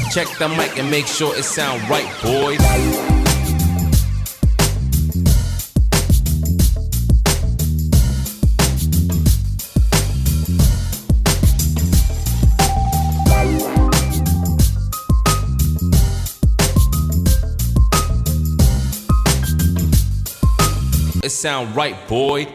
Check the mic and make sure it sound right, boys. It sound right, boy.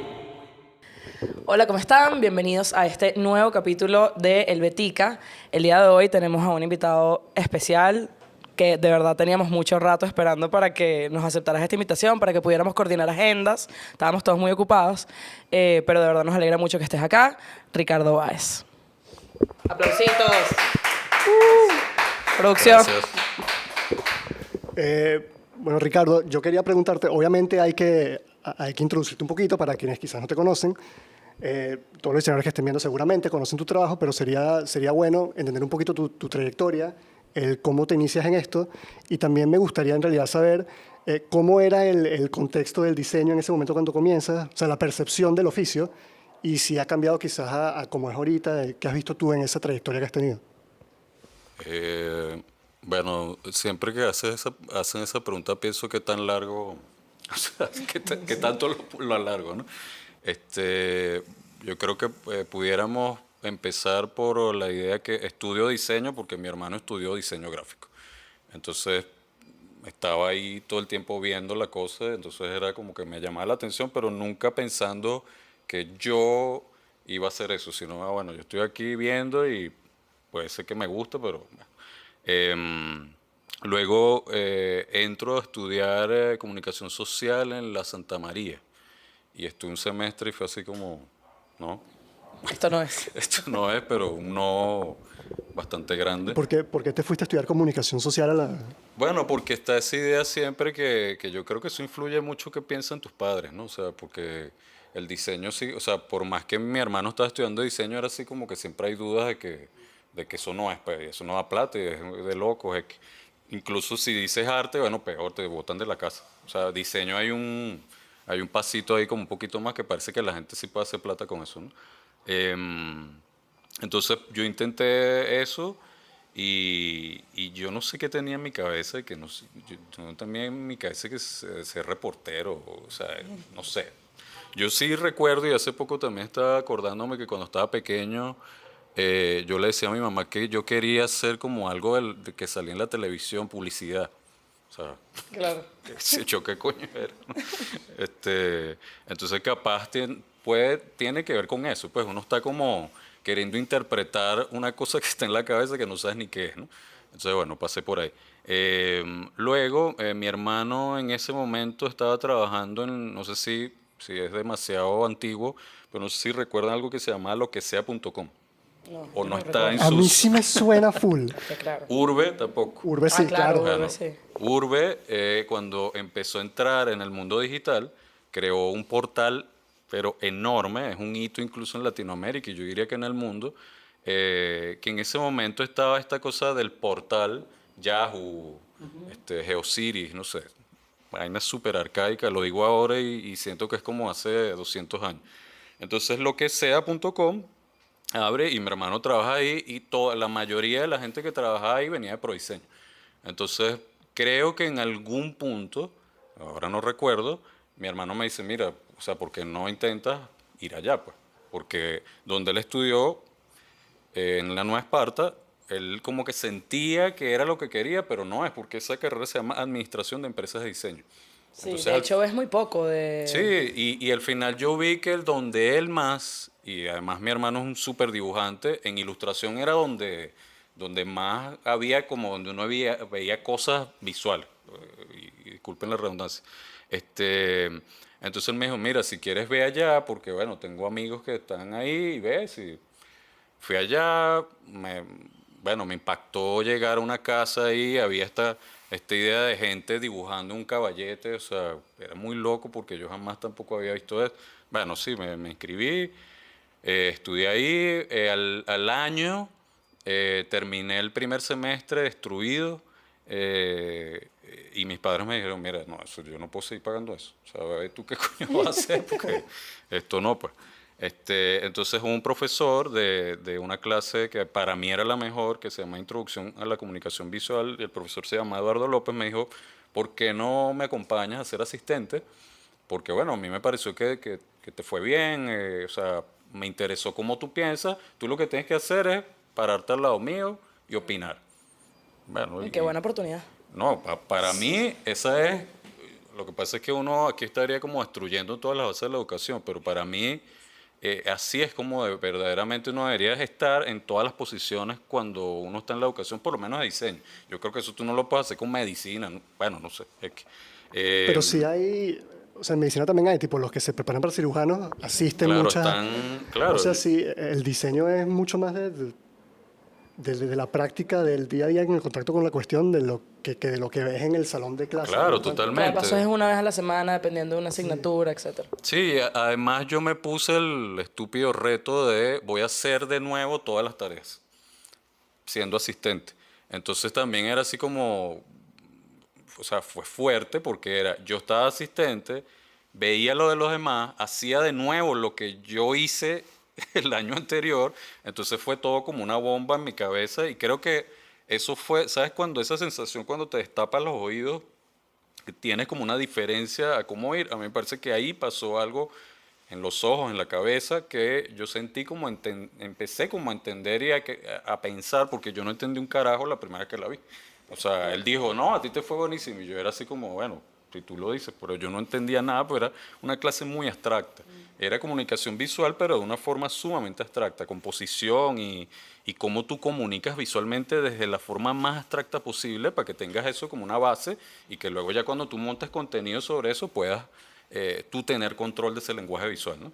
Hola, ¿cómo están? Bienvenidos a este nuevo capítulo de El Betica. El día de hoy tenemos a un invitado especial que de verdad teníamos mucho rato esperando para que nos aceptaras esta invitación, para que pudiéramos coordinar agendas. Estábamos todos muy ocupados, pero de verdad nos alegra mucho que estés acá. Ricardo Báez. ¡Aplausitos! Producción. Gracias. Bueno, Ricardo, yo quería preguntarte, obviamente hay que introducirte un poquito para quienes quizás no te conocen. Todos los diseñadores que estén viendo seguramente conocen tu trabajo, pero sería bueno entender un poquito tu trayectoria, cómo te inicias en esto, y también me gustaría en realidad saber cómo era el contexto del diseño en ese momento cuando comienzas, o sea, la percepción del oficio, y si ha cambiado quizás a cómo es ahorita, qué has visto tú en esa trayectoria que has tenido. Bueno, siempre que hacen esa pregunta pienso que tan largo, o sea, que tanto lo alargo, ¿no? Yo creo que pudiéramos empezar por la idea que estudio diseño, porque mi hermano estudió diseño gráfico. Entonces estaba ahí todo el tiempo viendo la cosa, entonces era como que me llamaba la atención, pero nunca pensando que yo iba a hacer eso, sino, bueno, yo estoy aquí viendo y puede ser que me guste, pero... luego entro a estudiar comunicación social en la Santa María y estuve un semestre y fue así como, no, Esto no es. esto no es, pero un no bastante grande. ¿Por qué te fuiste a estudiar comunicación social a la...? Bueno, porque está esa idea siempre que yo creo que eso influye mucho que piensan tus padres, ¿no? O sea, porque el diseño sí, o sea, por más que mi hermano estaba estudiando diseño, era así como que siempre hay dudas de que eso no es, pues, eso no da plata y es de locos. Incluso si dices arte, bueno, peor, te botan de la casa. O sea, diseño hay un pasito ahí como un poquito más que parece que la gente sí puede hacer plata con eso, ¿no? Entonces yo intenté eso y yo no sé qué tenía en mi cabeza, que no sé, yo tenía en mi cabeza que ser reportero, o sea, no sé. Yo sí recuerdo y hace poco también estaba acordándome que cuando estaba pequeño yo le decía a mi mamá que yo quería hacer como algo de que salía en la televisión, publicidad. O sea, Claro. yo qué coño era, ¿no? Entonces capaz tiene que ver con eso, pues uno está como queriendo interpretar una cosa que está en la cabeza que no sabes ni qué es, ¿no? Entonces bueno, pasé por ahí. Luego mi hermano en ese momento estaba trabajando no sé si es demasiado antiguo, pero no sé si recuerdan algo que se llamaba loquesea.com. No, O yo no no está en A mí sus... sí me suena full. Sí, claro. Urbe tampoco. Urbe sí, claro. Urbe, Bueno, sí. Urbe, cuando empezó a entrar en el mundo digital, creó un portal, pero enorme, es un hito incluso en Latinoamérica y yo diría que en el mundo, que en ese momento estaba esta cosa del portal Yahoo, GeoCities, no sé, vaina súper arcaica, lo digo ahora y siento que es como hace 200 años. Entonces, lo que sea.com abre y mi hermano trabaja ahí y la mayoría de la gente que trabaja ahí venía de Prodiseño. Entonces, creo que en algún punto, ahora no recuerdo, mi hermano me dice, mira, o sea, ¿por qué no intentas ir allá, pues? Porque donde él estudió, en la Nueva Esparta, él como que sentía que era lo que quería, pero no es, porque esa carrera se llama Administración de Empresas de Diseño. Sí, Entonces, de hecho es muy poco de... sí, y al final yo vi que donde él más, y además mi hermano es un súper dibujante, en ilustración era donde más había, como donde uno veía cosas visuales, y disculpen la redundancia. Este, entonces él me dijo, mira, si quieres ve allá, porque bueno, tengo amigos que están ahí, y ves, y fui allá, bueno, me impactó llegar a una casa ahí, había esta idea de gente dibujando un caballete, o sea, era muy loco porque yo jamás tampoco había visto eso. Bueno, sí, me inscribí, estudié ahí, al año terminé el primer semestre destruido y mis padres me dijeron, mira, no, eso, yo no puedo seguir pagando eso, o sea, ¿tú qué coño vas a hacer? Porque esto no, pues. Entonces un profesor de una clase que para mí era la mejor, que se llama Introducción a la Comunicación Visual, y el profesor se llama Eduardo López, me dijo, ¿por qué no me acompañas a ser asistente? Porque bueno, a mí me pareció que te fue bien, o sea, me interesó cómo tú piensas, tú lo que tienes que hacer es pararte al lado mío y opinar. Bueno, Y qué buena oportunidad. no, para mí esa es, lo que pasa es que uno aquí estaría como destruyendo todas las bases de la educación, pero para mí así es como verdaderamente uno debería estar en todas las posiciones cuando uno está en la educación, por lo menos de diseño. Yo creo que eso tú no lo puedes hacer con medicina, ¿no? Bueno, no sé. Pero sí hay, o sea, en medicina también hay, tipo, los que se preparan para cirujanos asisten claro, muchas... claro, O sea, sí, el diseño es mucho más de la práctica del día a día en el contacto con la cuestión de de lo que ves en el salón de clase. claro, ¿no? Que de totalmente. paso es una vez a la semana, dependiendo de una asignatura, etcétera. Sí, además yo me puse el estúpido reto de voy a hacer de nuevo todas las tareas, siendo asistente. Entonces también era así como, o sea, fue fuerte porque era, yo estaba asistente, veía lo de los demás, hacía de nuevo lo que yo hice el año anterior, entonces fue todo como una bomba en mi cabeza y creo que eso fue, ¿sabes? Cuando esa sensación, cuando te destapas los oídos, que tienes como una diferencia a cómo ir, a mí me parece que ahí pasó algo en los ojos, en la cabeza, que yo sentí como, empecé como a entender y a pensar, porque yo no entendí un carajo la primera vez que la vi. O sea, él dijo, no, a ti te fue buenísimo. Y yo era así como, bueno, si tú lo dices, pero yo no entendía nada, pues era una clase muy abstracta. Era comunicación visual, pero de una forma sumamente abstracta, composición y cómo tú comunicas visualmente desde la forma más abstracta posible para que tengas eso como una base y que luego ya cuando tú montes contenido sobre eso puedas tú tener control de ese lenguaje visual, ¿no?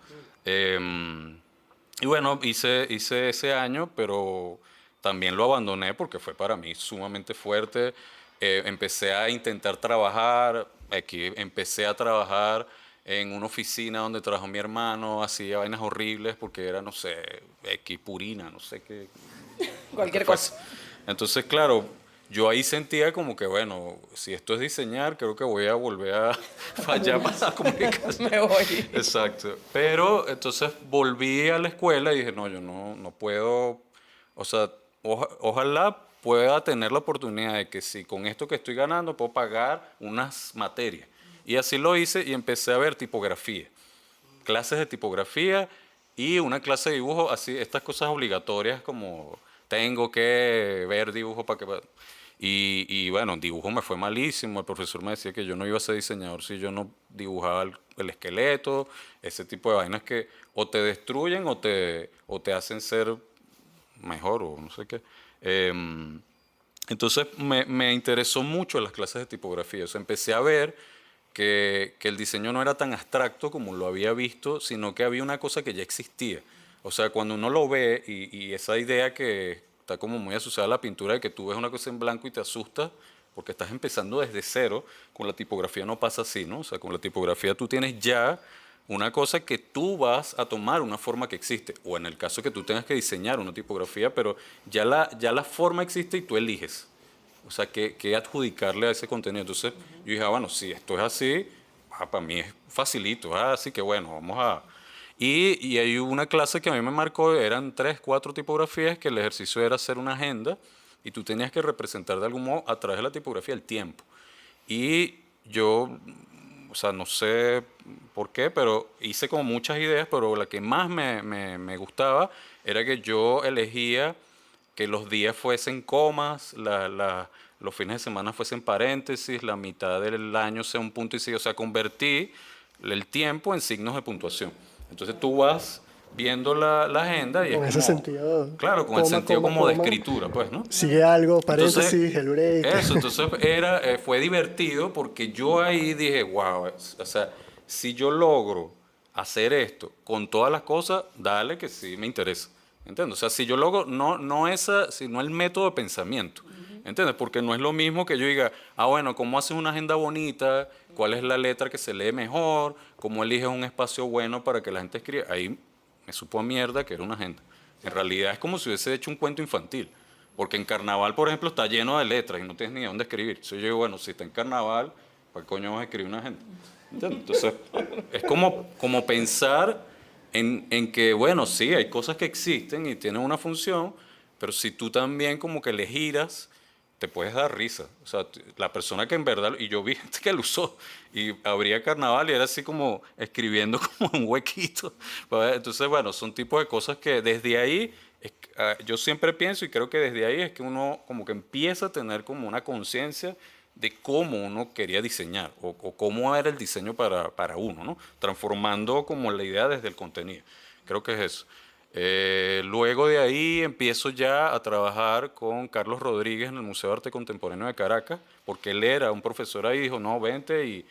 Y bueno, hice ese año, pero también lo abandoné porque fue para mí sumamente fuerte. Empecé a intentar trabajar, aquí empecé a trabajar en una oficina donde trabajó mi hermano, hacía vainas horribles porque era, no sé, X purina, no sé qué. Cualquier Pues, cosa. entonces, claro, yo ahí sentía como que, bueno, si esto es diseñar, creo que voy a volver a fallar para la comunicación. Me voy. Exacto. Pero entonces volví a la escuela y dije, no, yo no puedo, o sea, ojalá pueda tener la oportunidad de que si con esto que estoy ganando puedo pagar unas materias. Y así lo hice y empecé a ver tipografía, clases de tipografía y una clase de dibujo, así, estas cosas obligatorias como tengo que ver dibujo para que... Y bueno, dibujo me fue malísimo, el profesor me decía que yo no iba a ser diseñador si yo no dibujaba el esqueleto, ese tipo de vainas que o te destruyen o te hacen ser mejor o no sé qué. Entonces me interesó mucho las clases de tipografía, o sea, empecé a ver que el diseño no era tan abstracto como lo había visto, sino que había una cosa que ya existía. O sea, cuando uno lo ve y esa idea que está como muy asociada a la pintura de que tú ves una cosa en blanco y te asustas porque estás empezando desde cero, con la tipografía no pasa así, ¿no? O sea, con la tipografía tú tienes ya una cosa que tú vas a tomar una forma que existe, o en el caso que tú tengas que diseñar una tipografía, pero ya la forma existe y tú eliges. O sea, que adjudicarle a ese contenido. Entonces yo dije, bueno, si esto es así, para mí es facilito, así que bueno, vamos a... Y hay una clase que a mí me marcó, eran 3, 4 tipografías, que el ejercicio era hacer una agenda y tú tenías que representar de algún modo a través de la tipografía el tiempo. Y yo, o sea, no sé por qué, pero hice como muchas ideas, pero la que más me gustaba era que yo elegía que los días fuesen comas, los fines de semana fuesen paréntesis, la mitad del año sea un punto y sigue. O sea, convertí el tiempo en signos de puntuación. Entonces tú vas viendo la agenda y Con es ese como, sentido. claro, con el Coma, sentido coma, como de coma. escritura, pues, ¿no? Sigue algo, Entonces, paréntesis, el break. eso, entonces fue divertido porque yo ahí dije, wow, o sea, si yo logro hacer esto con todas las cosas, dale que sí me interesa. ¿Entiendes? O sea, si yo logro, no esa, sino el método de pensamiento. ¿Entiendes? Porque no es lo mismo que yo diga, bueno, ¿cómo haces una agenda bonita? ¿Cuál es la letra que se lee mejor? ¿Cómo eliges un espacio bueno para que la gente escriba? Ahí me supo a mierda que era una agenda. En realidad es como si hubiese hecho un cuento infantil. Porque en carnaval, por ejemplo, está lleno de letras y no tienes ni dónde escribir. Entonces yo digo, bueno, si está en carnaval, ¿para qué coño vas a escribir una agenda? ¿Entiendes? Entonces, es como pensar en que, bueno, sí, hay cosas que existen y tienen una función, pero si tú también como que le giras, te puedes dar risa. O sea, la persona que en verdad, y yo vi gente que lo usó, y abría carnaval y era así como escribiendo como un huequito. Entonces, bueno, son tipos de cosas que desde ahí, yo siempre pienso y creo que desde ahí es que uno como que empieza a tener como una conciencia de cómo uno quería diseñar o cómo era el diseño para uno, ¿no? Transformando como la idea desde el contenido. Creo que es eso. Luego de ahí empiezo ya a trabajar con Carlos Rodríguez en el Museo de Arte Contemporáneo de Caracas, porque él era un profesor ahí y dijo, no, vente.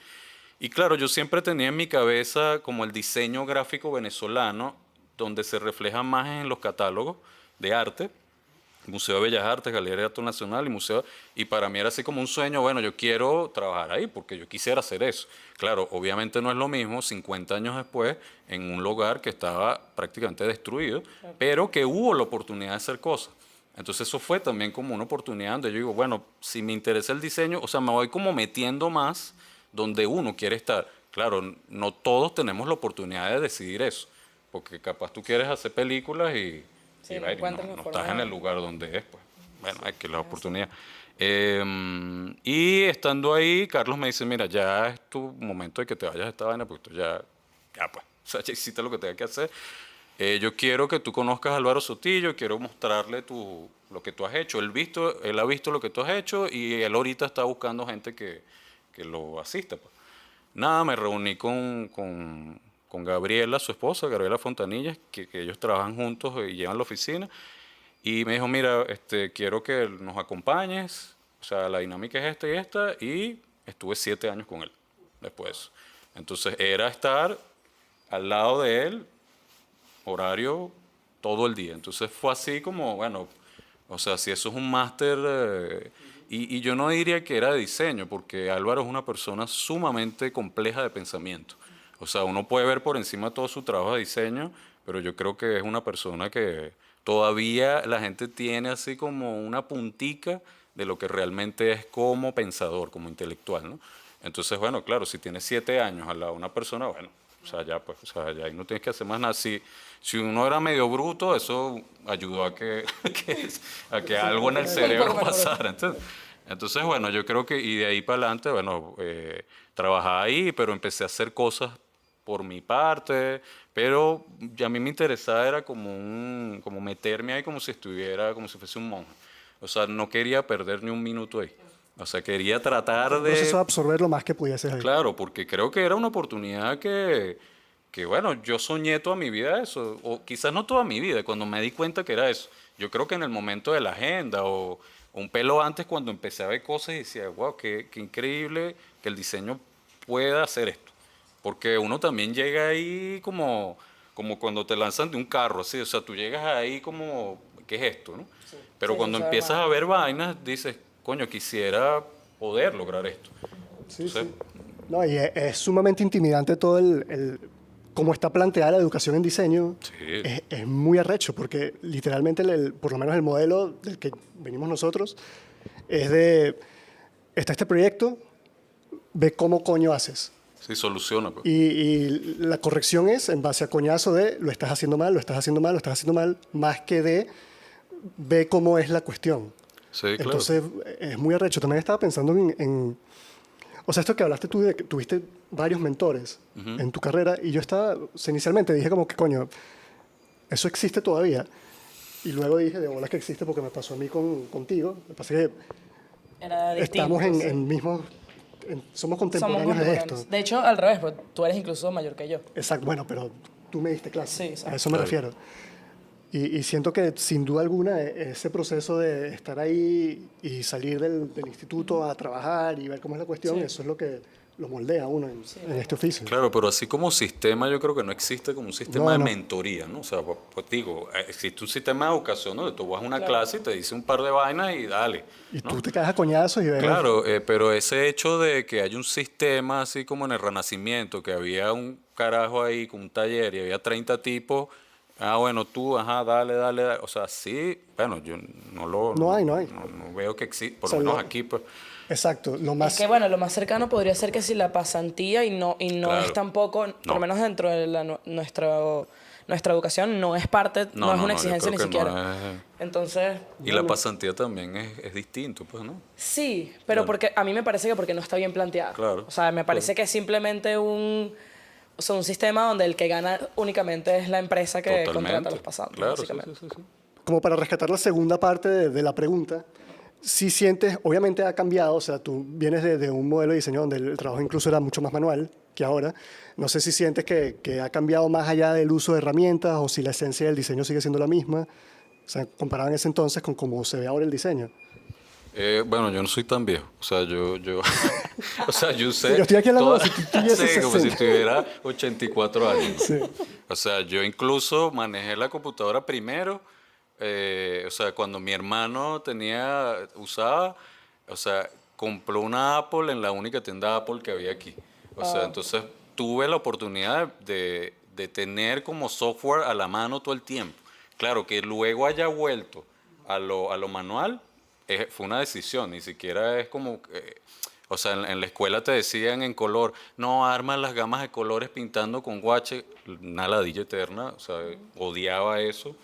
Y claro, yo siempre tenía en mi cabeza como el diseño gráfico venezolano, donde se refleja más en los catálogos de arte, Museo de Bellas Artes, Galería de Arte Nacional y para mí era así como un sueño, bueno, yo quiero trabajar ahí porque yo quisiera hacer eso. Claro, obviamente no es lo mismo 50 años después en un lugar que estaba prácticamente destruido, pero que hubo la oportunidad de hacer cosas. Entonces eso fue también como una oportunidad donde yo digo, bueno, si me interesa el diseño, o sea, me voy como metiendo más donde uno quiere estar. Claro, no todos tenemos la oportunidad de decidir eso, porque capaz tú quieres hacer películas Sí, y no va, encuentras no, la no forma estás en de- el lugar donde es, pues. Bueno, hay que la oportunidad. Y estando ahí, Carlos me dice, mira, ya es tu momento de que te vayas a esta vaina, porque tú ya pues, o sea, ya hiciste lo que tengas que hacer. Yo quiero que tú conozcas a Álvaro Sotillo, quiero mostrarle lo que tú has hecho. Él ha visto lo que tú has hecho y él ahorita está buscando gente que lo asista, pues. Nada, me reuní con Gabriela, su esposa, Gabriela Fontanillas, que ellos trabajan juntos y llevan la oficina. Y me dijo, mira, quiero que nos acompañes, o sea, la dinámica es esta, y estuve 7 años con él después de eso. Entonces era estar al lado de él, horario todo el día. Entonces fue así como, bueno, o sea, si eso es un máster, y yo no diría que era de diseño, porque Álvaro es una persona sumamente compleja de pensamiento. O sea, uno puede ver por encima todo su trabajo de diseño, pero yo creo que es una persona que todavía la gente tiene así como una puntica de lo que realmente es como pensador, como intelectual, ¿no? Entonces, bueno, claro, si tienes 7 años al lado de una persona, bueno, o sea, ya pues, o sea, ya ahí no tienes que hacer más nada. Si uno era medio bruto, eso ayudó a que algo en el cerebro pasara. Entonces, bueno, yo creo que, y de ahí para adelante, bueno, trabajaba ahí, pero empecé a hacer cosas por mi parte, pero ya a mí me interesaba era como meterme ahí como si estuviera, como si fuese un monje. O sea, no quería perder ni un minuto ahí. O sea, quería tratar Un proceso de de... absorber lo más que pudieses ahí. Claro, porque creo que era una oportunidad que, bueno, yo soñé toda mi vida eso, o quizás no toda mi vida, cuando me di cuenta que era eso. Yo creo que en el momento de la agenda o un pelo antes cuando empecé a ver cosas y decía, wow, qué increíble que el diseño pueda hacer esto. Porque uno también llega ahí como cuando te lanzan de un carro, así, o sea, tú llegas ahí como, ¿qué es esto, no? Pero Sí, sin cuando saber empiezas nada. a ver vainas, dices, coño, quisiera poder lograr esto. Sí, Entonces, sí. No, y es sumamente intimidante todo cómo está planteada la educación en diseño. sí. Es muy arrecho, porque literalmente, por lo menos el modelo del que venimos nosotros, es está este proyecto, ve cómo coño haces. Sí, soluciona, pues. Y la corrección es en base a coñazo de lo estás haciendo mal, lo estás haciendo mal, lo estás haciendo mal, más que de ve cómo es la cuestión. Sí, claro. Entonces, es muy arrecho. También estaba pensando o sea, esto que hablaste tú de que tuviste varios mentores en tu carrera, y yo estaba, o sea, inicialmente dije como que, coño, eso existe todavía. Y luego dije, de bolas que existe porque me pasó a mí contigo. Lo que pasa es que Era distinto, estamos sí. en mismos, somos Somos contemporáneos de contemporáneos. esto. De hecho, al revés, porque tú eres incluso mayor que yo. Exacto, bueno, pero tú me diste clase. Sí, exacto. A eso me Claro. refiero. Y siento que sin duda alguna ese proceso de estar ahí y salir del instituto a trabajar y ver cómo es la cuestión, Sí. eso es lo que lo moldea a uno en este oficio. Claro, pero así como sistema, yo creo que no existe como un sistema No, de no. mentoría, ¿no? O sea, pues digo, existe un sistema de educación donde tú vas a una clase y te dice un par de vainas y dale, Y ¿no? tú te caes a coñazos y ves. Claro, pero ese hecho de que hay un sistema así como en el Renacimiento, que había un carajo ahí con un taller y había 30 tipos, bueno, tú, ajá, dale, o sea, sí, bueno, yo No hay. no veo que existe, por O sea, lo menos lo- aquí, pues, Exacto, lo más. Es que bueno, lo más cercano podría ser que si la pasantía y no Claro. es tampoco, por No. lo menos dentro de nuestro nuestra educación no es parte, no es una yo exigencia ni creo que siquiera. no es- Entonces, Y la pasantía también es distinto, pues, ¿no? sí, pero porque a mí me parece que porque no está bien planteada. Claro, O sea, me parece que es simplemente un sistema donde el que gana únicamente es la empresa que contrata a los pasantes, Claro, sí, básicamente. sí, sí, sí. Como para rescatar la segunda parte de la pregunta, si sientes, obviamente ha cambiado, o sea, tú vienes de un modelo de diseño donde el trabajo incluso era mucho más manual que ahora. No sé si sientes que ha cambiado más allá del uso de herramientas o si la esencia del diseño sigue siendo la misma. O sea, comparado en ese entonces con cómo se ve ahora el diseño. Bueno, yo no soy tan viejo. O sea, o sea, yo sé. Yo estoy aquí al lado, toda- si tú tuvieses Sí, como si 60. tuviera 84 años. Sí. O sea, yo incluso manejé la computadora primero. O sea, cuando mi hermano usaba, o sea, compró una Apple en la única tienda Apple que había aquí. O sea, entonces tuve la oportunidad de tener como software a la mano todo el tiempo. Claro, que luego haya vuelto a lo manual, fue una decisión, ni siquiera es como... o sea, en la escuela te decían en color, no, arma las gamas de colores pintando con guache, una ladilla eterna, o sea, odiaba eso.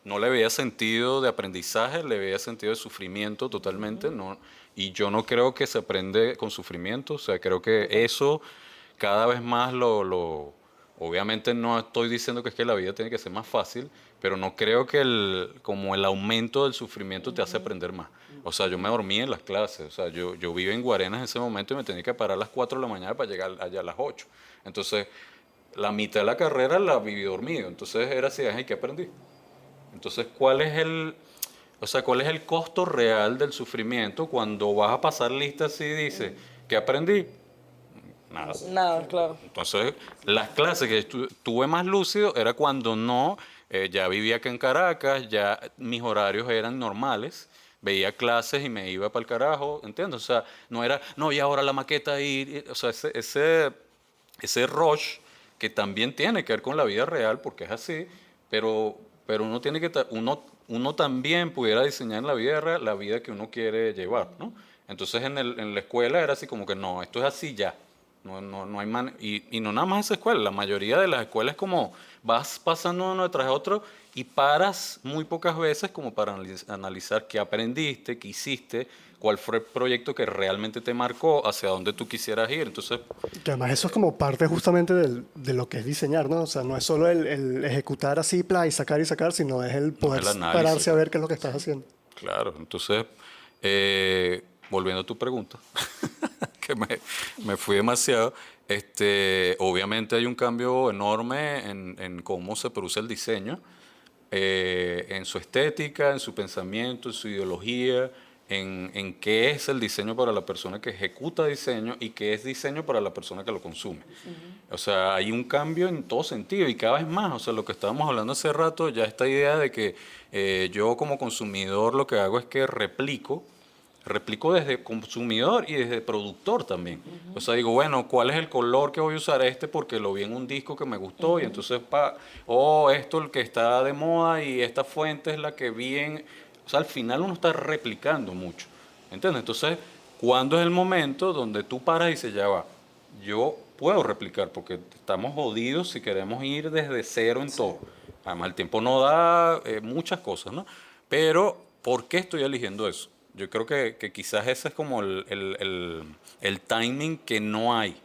No le veía sentido de aprendizaje, le veía sentido de sufrimiento totalmente, no, y yo no creo que se aprende con sufrimiento, o sea, creo que eso cada vez más obviamente no estoy diciendo que es que la vida tiene que ser más fácil, pero no creo que como el aumento del sufrimiento te hace aprender más. O sea, yo me dormía en las clases, o sea, yo vivía en Guarenas en ese momento y me tenía que parar a las 4 de la mañana para llegar allá a las 8. Entonces, la mitad de la carrera la viví dormido, entonces era así, ay, ¿qué aprendí? Entonces, ¿cuál es el costo real del sufrimiento cuando vas a pasar listas y dices, ¿qué aprendí? Nada. Nada, claro. Entonces, las clases que tuve más lúcido era cuando ya vivía acá en Caracas, ya mis horarios eran normales, veía clases y me iba para el carajo, ¿entiendes? O sea, no era, no, y ahora la maqueta o sea, ese rush que también tiene que ver con la vida real, porque es así, pero uno tiene que, uno también pudiera diseñar en la vida real la vida que uno quiere llevar, ¿no? Entonces en la escuela era así como que no, esto es así ya. No hay y no nada más esa escuela, la mayoría de las escuelas es como vas pasando uno detrás de otro y paras muy pocas veces como para analizar qué aprendiste, qué hiciste, cuál fue el proyecto que realmente te marcó, hacia dónde tú quisieras ir. Entonces, Que además eso es como parte justamente de lo que es diseñar, ¿no? O sea, no es solo el ejecutar así, y sacar, sino es el poder el análisis, pararse a ver qué es lo que estás haciendo. claro, entonces, volviendo a tu pregunta, que me fui demasiado, obviamente hay un cambio enorme en cómo se produce el diseño, en su estética, en su pensamiento, en su ideología, en qué es el diseño para la persona que ejecuta diseño y qué es diseño para la persona que lo consume. O sea, hay un cambio en todo sentido y cada vez más, o sea, lo que estábamos hablando hace rato, ya esta idea de que yo como consumidor lo que hago es que replico desde consumidor y desde productor también. O sea, digo, bueno, ¿cuál es el color que voy a usar porque lo vi en un disco que me gustó y entonces, esto el que está de moda y esta fuente es la que vi en... O sea, al final uno está replicando mucho, ¿entiendes? Entonces, ¿cuándo es el momento donde tú paras y dices, ya va, yo puedo replicar porque estamos jodidos si queremos ir desde cero en todo? Además, el tiempo no da muchas cosas, ¿no? Pero, ¿por qué estoy eligiendo eso? Yo creo que quizás ese es como el timing que no hay.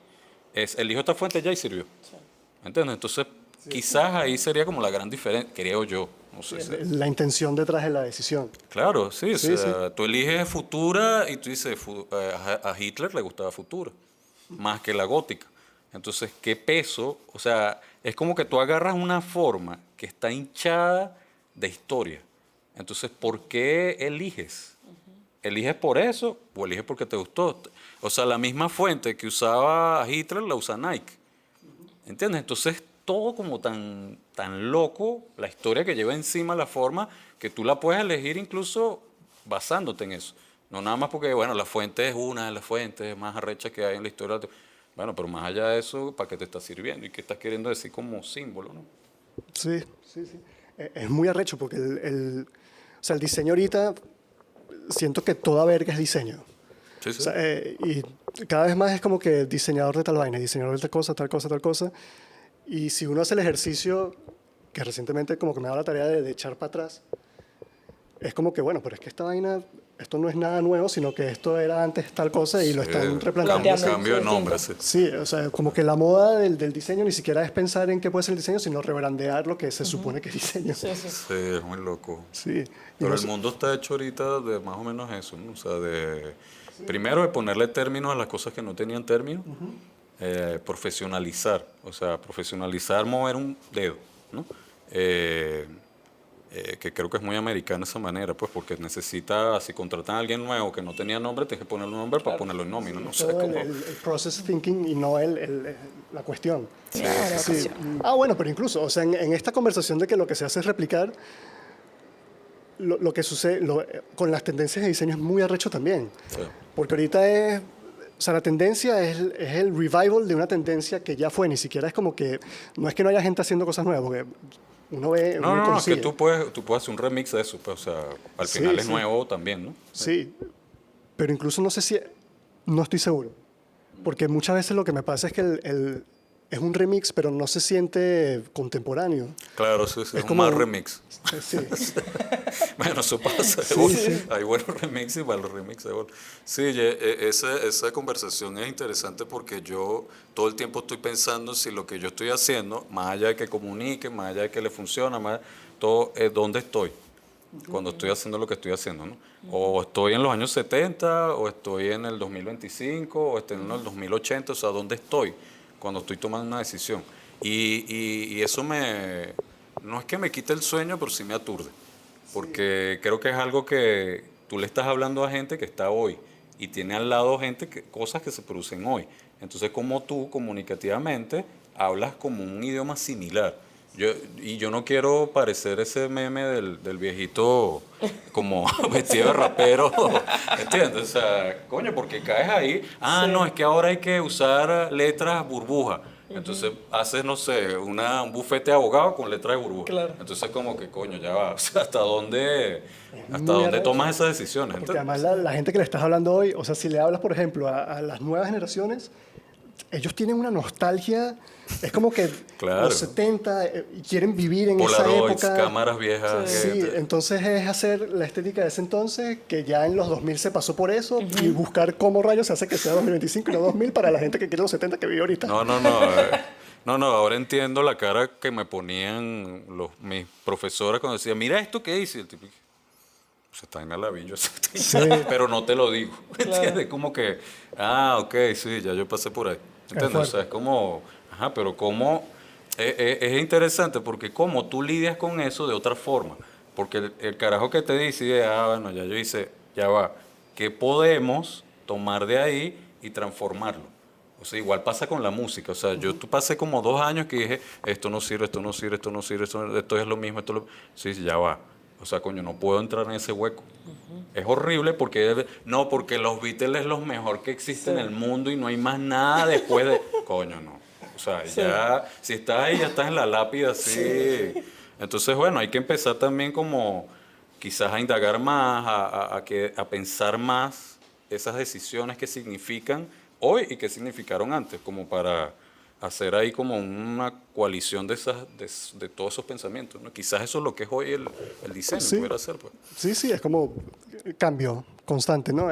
Elijo esta fuente ya y sirvió. ¿Entiendes? Entonces, quizás ahí sería como la gran diferencia, creo yo. No sé si- La intención detrás de la decisión. Claro, sí, o Sí, sea, tú eliges Futura y tú dices, a Hitler le gustaba Futura, más que la gótica. Entonces, ¿qué peso? O sea, es como que tú agarras una forma que está hinchada de historia. Entonces, ¿por qué eliges? ¿Eliges por eso o eliges porque te gustó? O sea, la misma fuente que usaba Hitler la usa Nike. ¿Entiendes? Entonces, todo como tan loco, la historia que lleva encima la forma, que tú la puedes elegir incluso basándote en eso. No nada más porque, bueno, la fuente es una de las fuentes más arrechas que hay en la historia. Bueno, pero más allá de eso, ¿para qué te está sirviendo? ¿Y qué estás queriendo decir como símbolo, no? Sí, sí, sí. Es muy arrecho porque o sea, el diseño ahorita, siento que toda verga es diseño. Sí, sí. O sea, y cada vez más es como que diseñador de tal vaina, diseñador de tal cosa, tal cosa, tal cosa. Y si uno hace el ejercicio, que recientemente como que me da la tarea de echar para atrás, es como que, bueno, pero es que esta vaina, esto no es nada nuevo, sino que esto era antes tal cosa y lo están replanteando. Cambiando. Cambio de Sí, nombre, sí. Sí, o sea, como que la moda del diseño ni siquiera es pensar en qué puede ser el diseño, sino rebrandear lo que se supone que es diseño. Sí, sí. Sí, es muy loco. Sí. Y Pero no el sé- mundo está hecho ahorita de más o menos eso, ¿no? O sea, primero de ponerle términos a las cosas que no tenían término, profesionalizar, o sea, profesionalizar mover un dedo, ¿no? Que creo que es muy americana esa manera, pues, porque necesita, si contratan a alguien nuevo que no tenía nombre, tienes que ponerle un nombre para ponerlo en nómina, no sé todo cómo. el process thinking y no la cuestión. Claro, Sí. ocasión. Ah, bueno, pero incluso, o sea, en esta conversación de que lo que se hace es replicar, lo que sucede con las tendencias de diseño es muy arrecho también. Sí. Porque ahorita o sea, la tendencia es el revival de una tendencia que ya fue, ni siquiera es como que, no es que no haya gente haciendo cosas nuevas, porque uno ve, No, uno no, es que consigue. tú puedes hacer un remix de eso, pues, o sea, al Sí, final es sí. nuevo también, ¿no? Sí, pero incluso no sé si, no estoy seguro, porque muchas veces lo que me pasa es que es un remix, pero no se siente contemporáneo. Claro, sí, sí, Es es como un más un- remix. Sí, Bueno, eso pasa. sí. Hay buenos remixes y malos remixes. Sí, esa conversación es interesante porque yo todo el tiempo estoy pensando si lo que yo estoy haciendo, más allá de que comunique, más allá de que le funciona, todo es dónde estoy cuando estoy haciendo lo que estoy haciendo, ¿no? O estoy en los años 70, o estoy en el 2025, o estoy en el 2080, o sea, ¿dónde estoy cuando estoy tomando una decisión? Y eso no es que me quite el sueño, pero sí me aturde. Porque creo que es algo que tú le estás hablando a gente que está hoy y tiene al lado cosas que se producen hoy. Entonces, como tú comunicativamente hablas como un idioma similar. Yo no quiero parecer ese meme del viejito como vestido de rapero, ¿entiendes? O sea, coño, porque caes ahí. Ah, no, es que ahora hay que usar letras burbuja. Entonces haces, no sé, un bufete de abogado con letras de burbuja. Claro. Entonces como que coño, ya va. O sea, ¿hasta dónde muy arrecho. tomas esas decisiones? Porque Entonces, además la gente que le estás hablando hoy, o sea, si le hablas, por ejemplo, a las nuevas generaciones, ellos tienen una nostalgia, es como que Claro. los 70 y quieren vivir en esa Polaroids, época. cámaras viejas. Sí, entonces es hacer la estética de ese entonces, que ya en los 2000 se pasó por eso, y buscar cómo rayos se hace que sea 2025 y no 2000 para la gente que quiere los 70 que vive ahorita. No, no, no. No, ahora entiendo la cara que me ponían mis profesoras cuando decían, mira esto que dice. El tipo, se está en la labillo, pero no te lo digo. ¿Entiendes? Como que, ok, sí, ya yo pasé por ahí. ¿Entiendes? O sea, es como, pero cómo, es interesante porque cómo tú lidias con eso de otra forma. Porque el carajo que te dice, bueno, ya yo hice, ya va, ¿qué podemos tomar de ahí y transformarlo? O sea, igual pasa con la música. O sea, tú pasé como 2 años que dije, esto no sirve, esto no sirve, esto no sirve, esto es lo mismo, Sí, ya va. O sea, coño, no puedo entrar en ese hueco. Es horrible porque los Beatles es lo mejor que existe en el mundo y no hay más nada después de... Coño, no. O sea, ya, si estás ahí, ya estás en la lápida, sí. Entonces, bueno, hay que empezar también como quizás a indagar más, a pensar más esas decisiones que significan hoy y que significaron antes, como para hacer ahí como una coalición de todos esos pensamientos, ¿no? Quizás eso es lo que es hoy el diseño, Sí. pudiera ser, pues. Sí, sí, es como cambio constante, ¿no?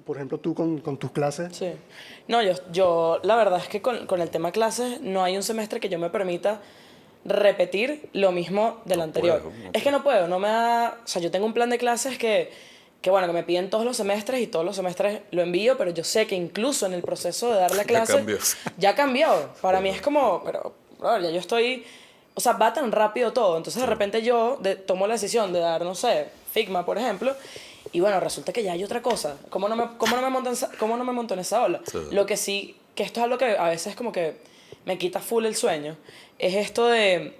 Por ejemplo, tú con tus clases. Sí. No, yo la verdad es que con el tema clases no hay un semestre que yo me permita repetir lo mismo del anterior. Es que no puedo, no me da... O sea, yo tengo un plan de clases que bueno, que me piden todos los semestres y todos los semestres lo envío, pero yo sé que incluso en el proceso de dar la clase... cambió. Ya ha cambiado. Para mí es como, pero brother, ya yo estoy... O sea, va tan rápido todo. Entonces de repente yo tomo la decisión de dar, no sé, Figma, por ejemplo, y bueno, resulta que ya hay otra cosa. ¿Cómo no me monto en esa ola? Sí. Lo que sí, que esto es algo que a veces como que me quita full el sueño, es esto de...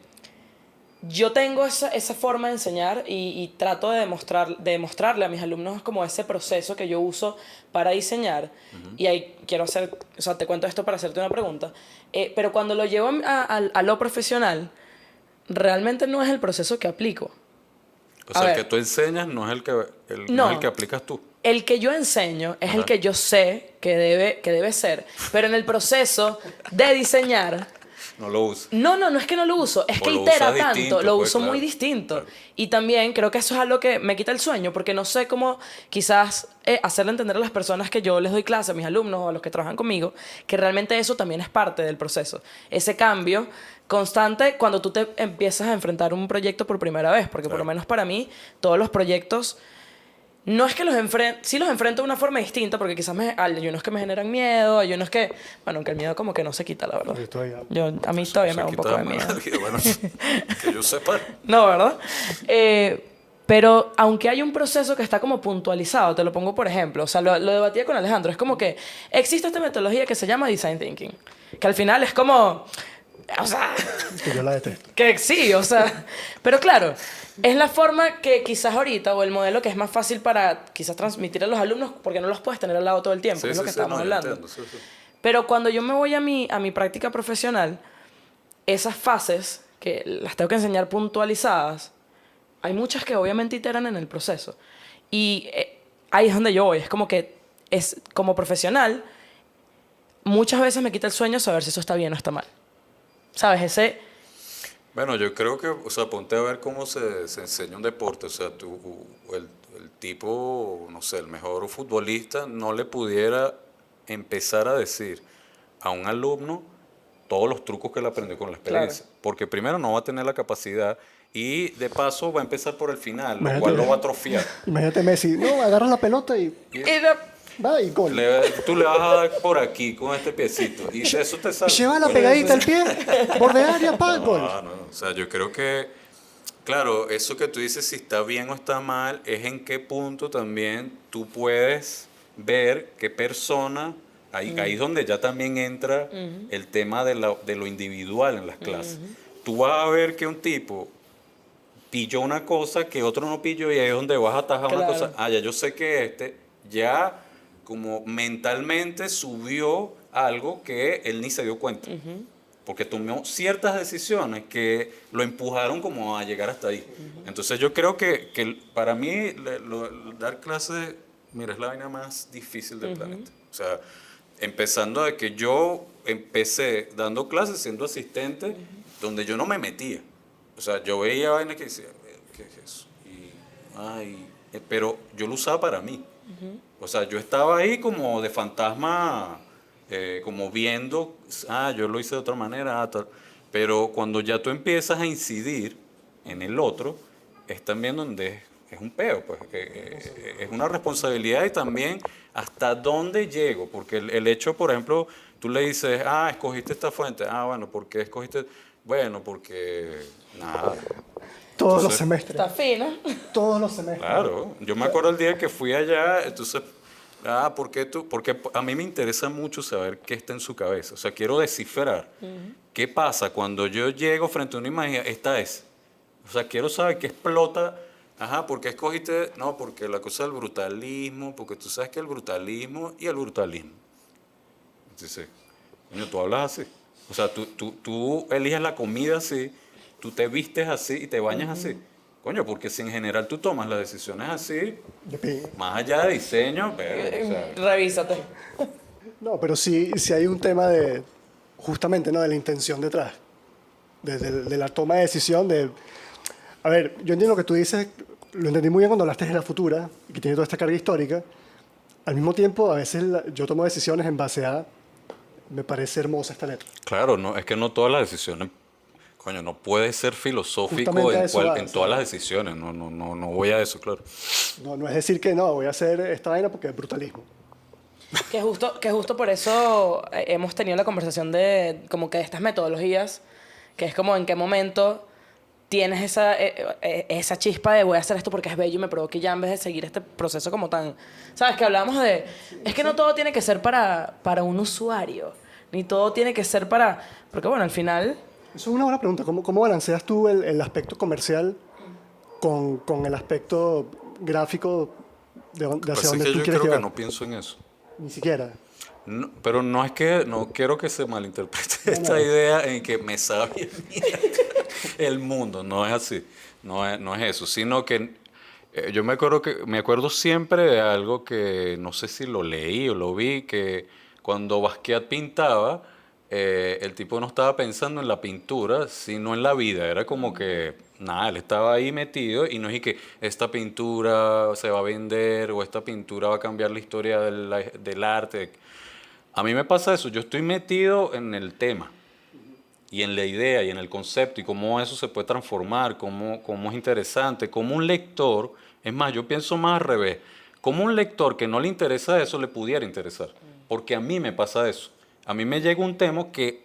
Yo tengo esa forma de enseñar y trato de demostrarle a mis alumnos como ese proceso que yo uso para diseñar. Y ahí quiero hacer, o sea, te cuento esto para hacerte una pregunta. Pero cuando lo llevo a lo profesional, realmente no es el proceso que aplico. O sea, A el ver. que tú enseñas no es el que, no es el que aplicas tú. El que yo enseño es el Ajá. que yo sé que debe ser, pero en el proceso de diseñar No lo usa. No es que no lo uso, es O que lo itera usas tanto, distinto, lo pues, uso muy claro. distinto. Claro. Y también creo que eso es algo que me quita el sueño, porque no sé cómo quizás hacerle entender a las personas que yo les doy clase, a mis alumnos o a los que trabajan conmigo, que realmente eso también es parte del proceso. Ese cambio constante cuando tú te empiezas a enfrentar un proyecto por primera vez, porque por lo menos para mí todos los proyectos no es que sí los enfrento de una forma distinta, porque quizás hay unos que me generan miedo, hay unos que, bueno, aunque el miedo como que no se quita, la verdad. Yo todavía- A mí todavía me da Se un poco quita de más miedo. nadie, bueno, que yo sepa. No, ¿verdad? Pero aunque hay un proceso que está como puntualizado, te lo pongo por ejemplo, o sea, lo debatía con Alejandro, es como que existe esta metodología que se llama Design Thinking, que al final es como, o sea, Que yo la detesto. que sí, o sea, pero claro, es la forma que quizás ahorita, o el modelo que es más fácil para quizás transmitir a los alumnos, porque no los puedes tener al lado todo el tiempo, Sí, que es lo sí, que sí, estábamos no, yo hablando. entiendo, sí, sí. Pero cuando yo me voy a mi práctica profesional, esas fases, que las tengo que enseñar puntualizadas, hay muchas que obviamente iteran en el proceso. Y ahí es donde yo voy. Es como que, como profesional, muchas veces me quita el sueño saber si eso está bien o está mal. ¿Sabes? Bueno, yo creo que, o sea, ponte a ver cómo se enseña un deporte. O sea, el tipo, no sé, el mejor futbolista no le pudiera empezar a decir a un alumno todos los trucos que él aprendió con la experiencia. Porque primero no va a tener la capacidad y de paso va a empezar por el final, lo cual lo va a atrofiar. Imagínate Messi, no, agarra la pelota y va y gol. Tú le vas a dar por aquí con este piecito y de eso te sale. Lleva la Bueno, pegadita al pie, borde área, pa, gol. no. O sea, yo creo que, claro, eso que tú dices, si está bien o está mal, es en qué punto también tú puedes ver qué persona, ahí es donde ya también entra el tema de lo individual en las clases. Tú vas a ver que un tipo pilló una cosa que otro no pilló y ahí es donde vas a atajar una Claro. cosa. Ah, ya yo sé que este ya como mentalmente subió algo que él ni se dio cuenta. Porque tomó ciertas decisiones que lo empujaron como a llegar hasta ahí. Entonces yo creo que para mí dar clases, mira, es la vaina más difícil del planeta. O sea, empezando de que yo empecé dando clases siendo asistente, donde yo no me metía. O sea, yo veía vainas que decía, ¿qué es eso? Pero yo lo usaba para mí. O sea, yo estaba ahí como de fantasma, como viendo, yo lo hice de otra manera, tal. Pero cuando ya tú empiezas a incidir en el otro, es también donde es un peo, pues. Es una responsabilidad y también hasta dónde llego. Porque el hecho, por ejemplo, tú le dices, escogiste esta fuente. Bueno, ¿por qué escogiste? Bueno, porque nada. Todos los Entonces, semestres. está fino. Todos los semestres. Claro, yo me acuerdo el día que fui allá, entonces, ¿por qué tú? Porque a mí me interesa mucho saber qué está en su cabeza, o sea, quiero descifrar qué pasa cuando yo llego frente a una imagen, esta es, o sea, quiero saber qué explota, ¿por qué escogiste? No, porque la cosa del brutalismo, porque tú sabes que el brutalismo y el brutalismo. Entonces, coño, tú hablas así, o sea, tú eliges la comida así, tú te vistes así y te bañas así. Coño, porque si en general tú tomas las decisiones así, De pinga. más allá de diseño, pero, o sea, Revísate. No, pero sí hay un tema de, justamente, ¿no? De la intención detrás. De la toma de decisión de... A ver, yo entiendo lo que tú dices, lo entendí muy bien cuando hablaste de la futura, y que tiene toda esta carga histórica. Al mismo tiempo, a veces yo tomo decisiones en base a... Me parece hermosa esta letra. claro, no, es que no todas las decisiones, coño, no puede ser filosófico Justamente a en, eso va, en o sea. todas las decisiones, no voy a eso, claro. No es decir que no, voy a hacer esta vaina porque es brutalismo. Que justo por eso hemos tenido la conversación de como que de estas metodologías, que es como en qué momento tienes esa chispa de voy a hacer esto porque es bello y me provoca ya en vez de seguir este proceso como tan... ¿Sabes? Que hablábamos de... Es que no todo tiene que ser para un usuario, ni todo tiene que ser para... Porque bueno, al final... Eso es una buena pregunta. ¿Cómo balanceas tú el aspecto comercial con el aspecto gráfico de Lo que hacia pasa es donde que tú yo quieres creo que llevar? no pienso en eso. Ni siquiera. No, pero no es que, no quiero que se malinterprete esta idea en que me sabe el mundo, no es así, no es eso, sino que yo me acuerdo siempre de algo que no sé si lo leí o lo vi, que cuando Basquiat pintaba, el tipo no estaba pensando en la pintura, sino en la vida. Era como que, nada, él estaba ahí metido y no es y que esta pintura se va a vender o esta pintura va a cambiar la historia del arte. A mí me pasa eso, yo estoy metido en el tema y en la idea y en el concepto y cómo eso se puede transformar, cómo es interesante, cómo un lector, es más, yo pienso más al revés, cómo un lector que no le interesa eso le pudiera interesar, porque a mí me pasa eso. A mí me llega un tema que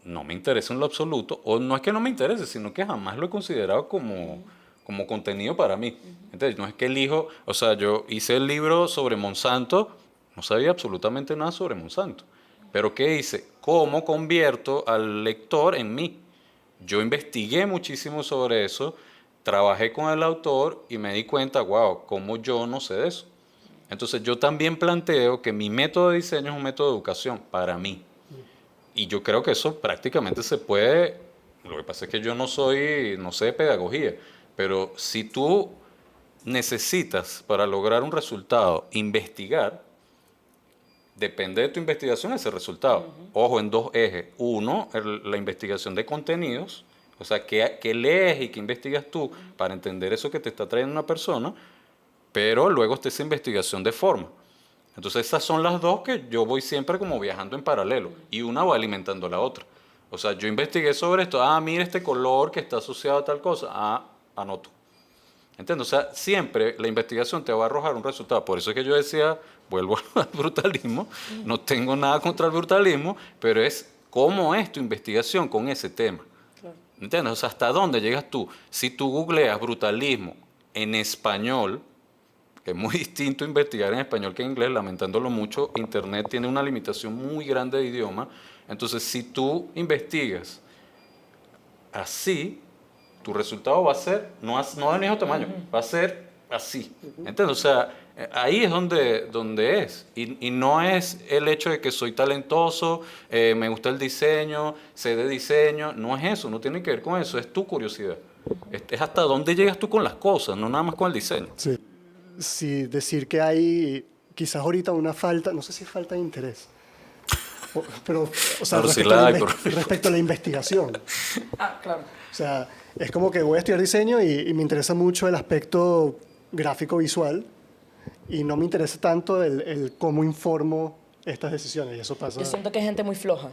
no me interesa en lo absoluto, o no es que no me interese, sino que jamás lo he considerado como contenido para mí. Entonces, no es que elijo, o sea, yo hice el libro sobre Monsanto, no sabía absolutamente nada sobre Monsanto. Pero ¿qué hice? ¿Cómo convierto al lector en mí? Yo investigué muchísimo sobre eso, trabajé con el autor y me di cuenta, wow, cómo yo no sé de eso. Entonces yo también planteo que mi método de diseño es un método de educación para mí. Y yo creo que eso prácticamente se puede, lo que pasa es que yo no sé de pedagogía, pero si tú necesitas para lograr un resultado investigar, depende de tu investigación ese resultado. Ojo, en dos ejes. Uno, la investigación de contenidos, o sea, qué lees y qué investigas tú para entender eso que te está trayendo una persona, pero luego está esa investigación de forma. Entonces esas son las dos que yo voy siempre como viajando en paralelo y una va alimentando a la otra. O sea, yo investigué sobre esto, mira este color que está asociado a tal cosa, anoto. ¿Entiendes? O sea, siempre la investigación te va a arrojar un resultado. Por eso es que yo decía, vuelvo al brutalismo, no tengo nada contra el brutalismo, pero es cómo es tu investigación con ese tema. ¿Entiendes? O sea, ¿hasta dónde llegas tú? Si tú googleas brutalismo en español, que es muy distinto investigar en español que en inglés, lamentándolo mucho, Internet tiene una limitación muy grande de idioma. Entonces, si tú investigas así, tu resultado va a ser, no del mismo tamaño, va a ser así. ¿Entiendes? O sea, ahí es donde es. Y no es el hecho de que soy talentoso, me gusta el diseño, sé de diseño. No es eso, no tiene que ver con eso, es tu curiosidad. Es hasta dónde llegas tú con las cosas, no nada más con el diseño. Sí. Sí, decir que hay quizás ahorita una falta, no sé si es falta de interés, pero o sea, Claro, sí respecto, la a hay, respecto a la investigación. Claro. O sea, es como que voy a estudiar diseño y me interesa mucho el aspecto gráfico visual y no me interesa tanto el cómo informo estas decisiones y eso pasa. Yo siento que hay gente muy floja.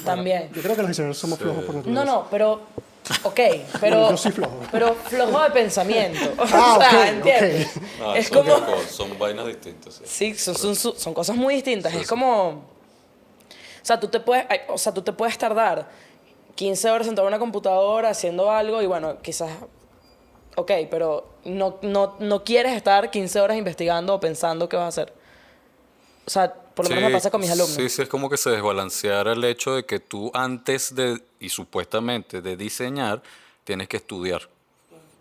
También. Yo creo que los diseñadores somos flojos por naturaleza. No, pero... Ok, pero... Yo soy flojo. Pero flojo de pensamiento. O Ah, sea, ok, ¿entiendes? Ah, Es son como... otra cosa, son vainas distintas. Sí. Sí, son cosas muy distintas. Es como... O sea, tú te puedes tardar 15 horas sentado en una computadora haciendo algo y bueno, quizás... Ok, pero no quieres estar 15 horas investigando o pensando qué vas a hacer. O sea, por lo menos me pasa con mis alumnos. Sí, sí, es como que se desbalanceara el hecho de que tú antes de, y supuestamente de diseñar, tienes que estudiar.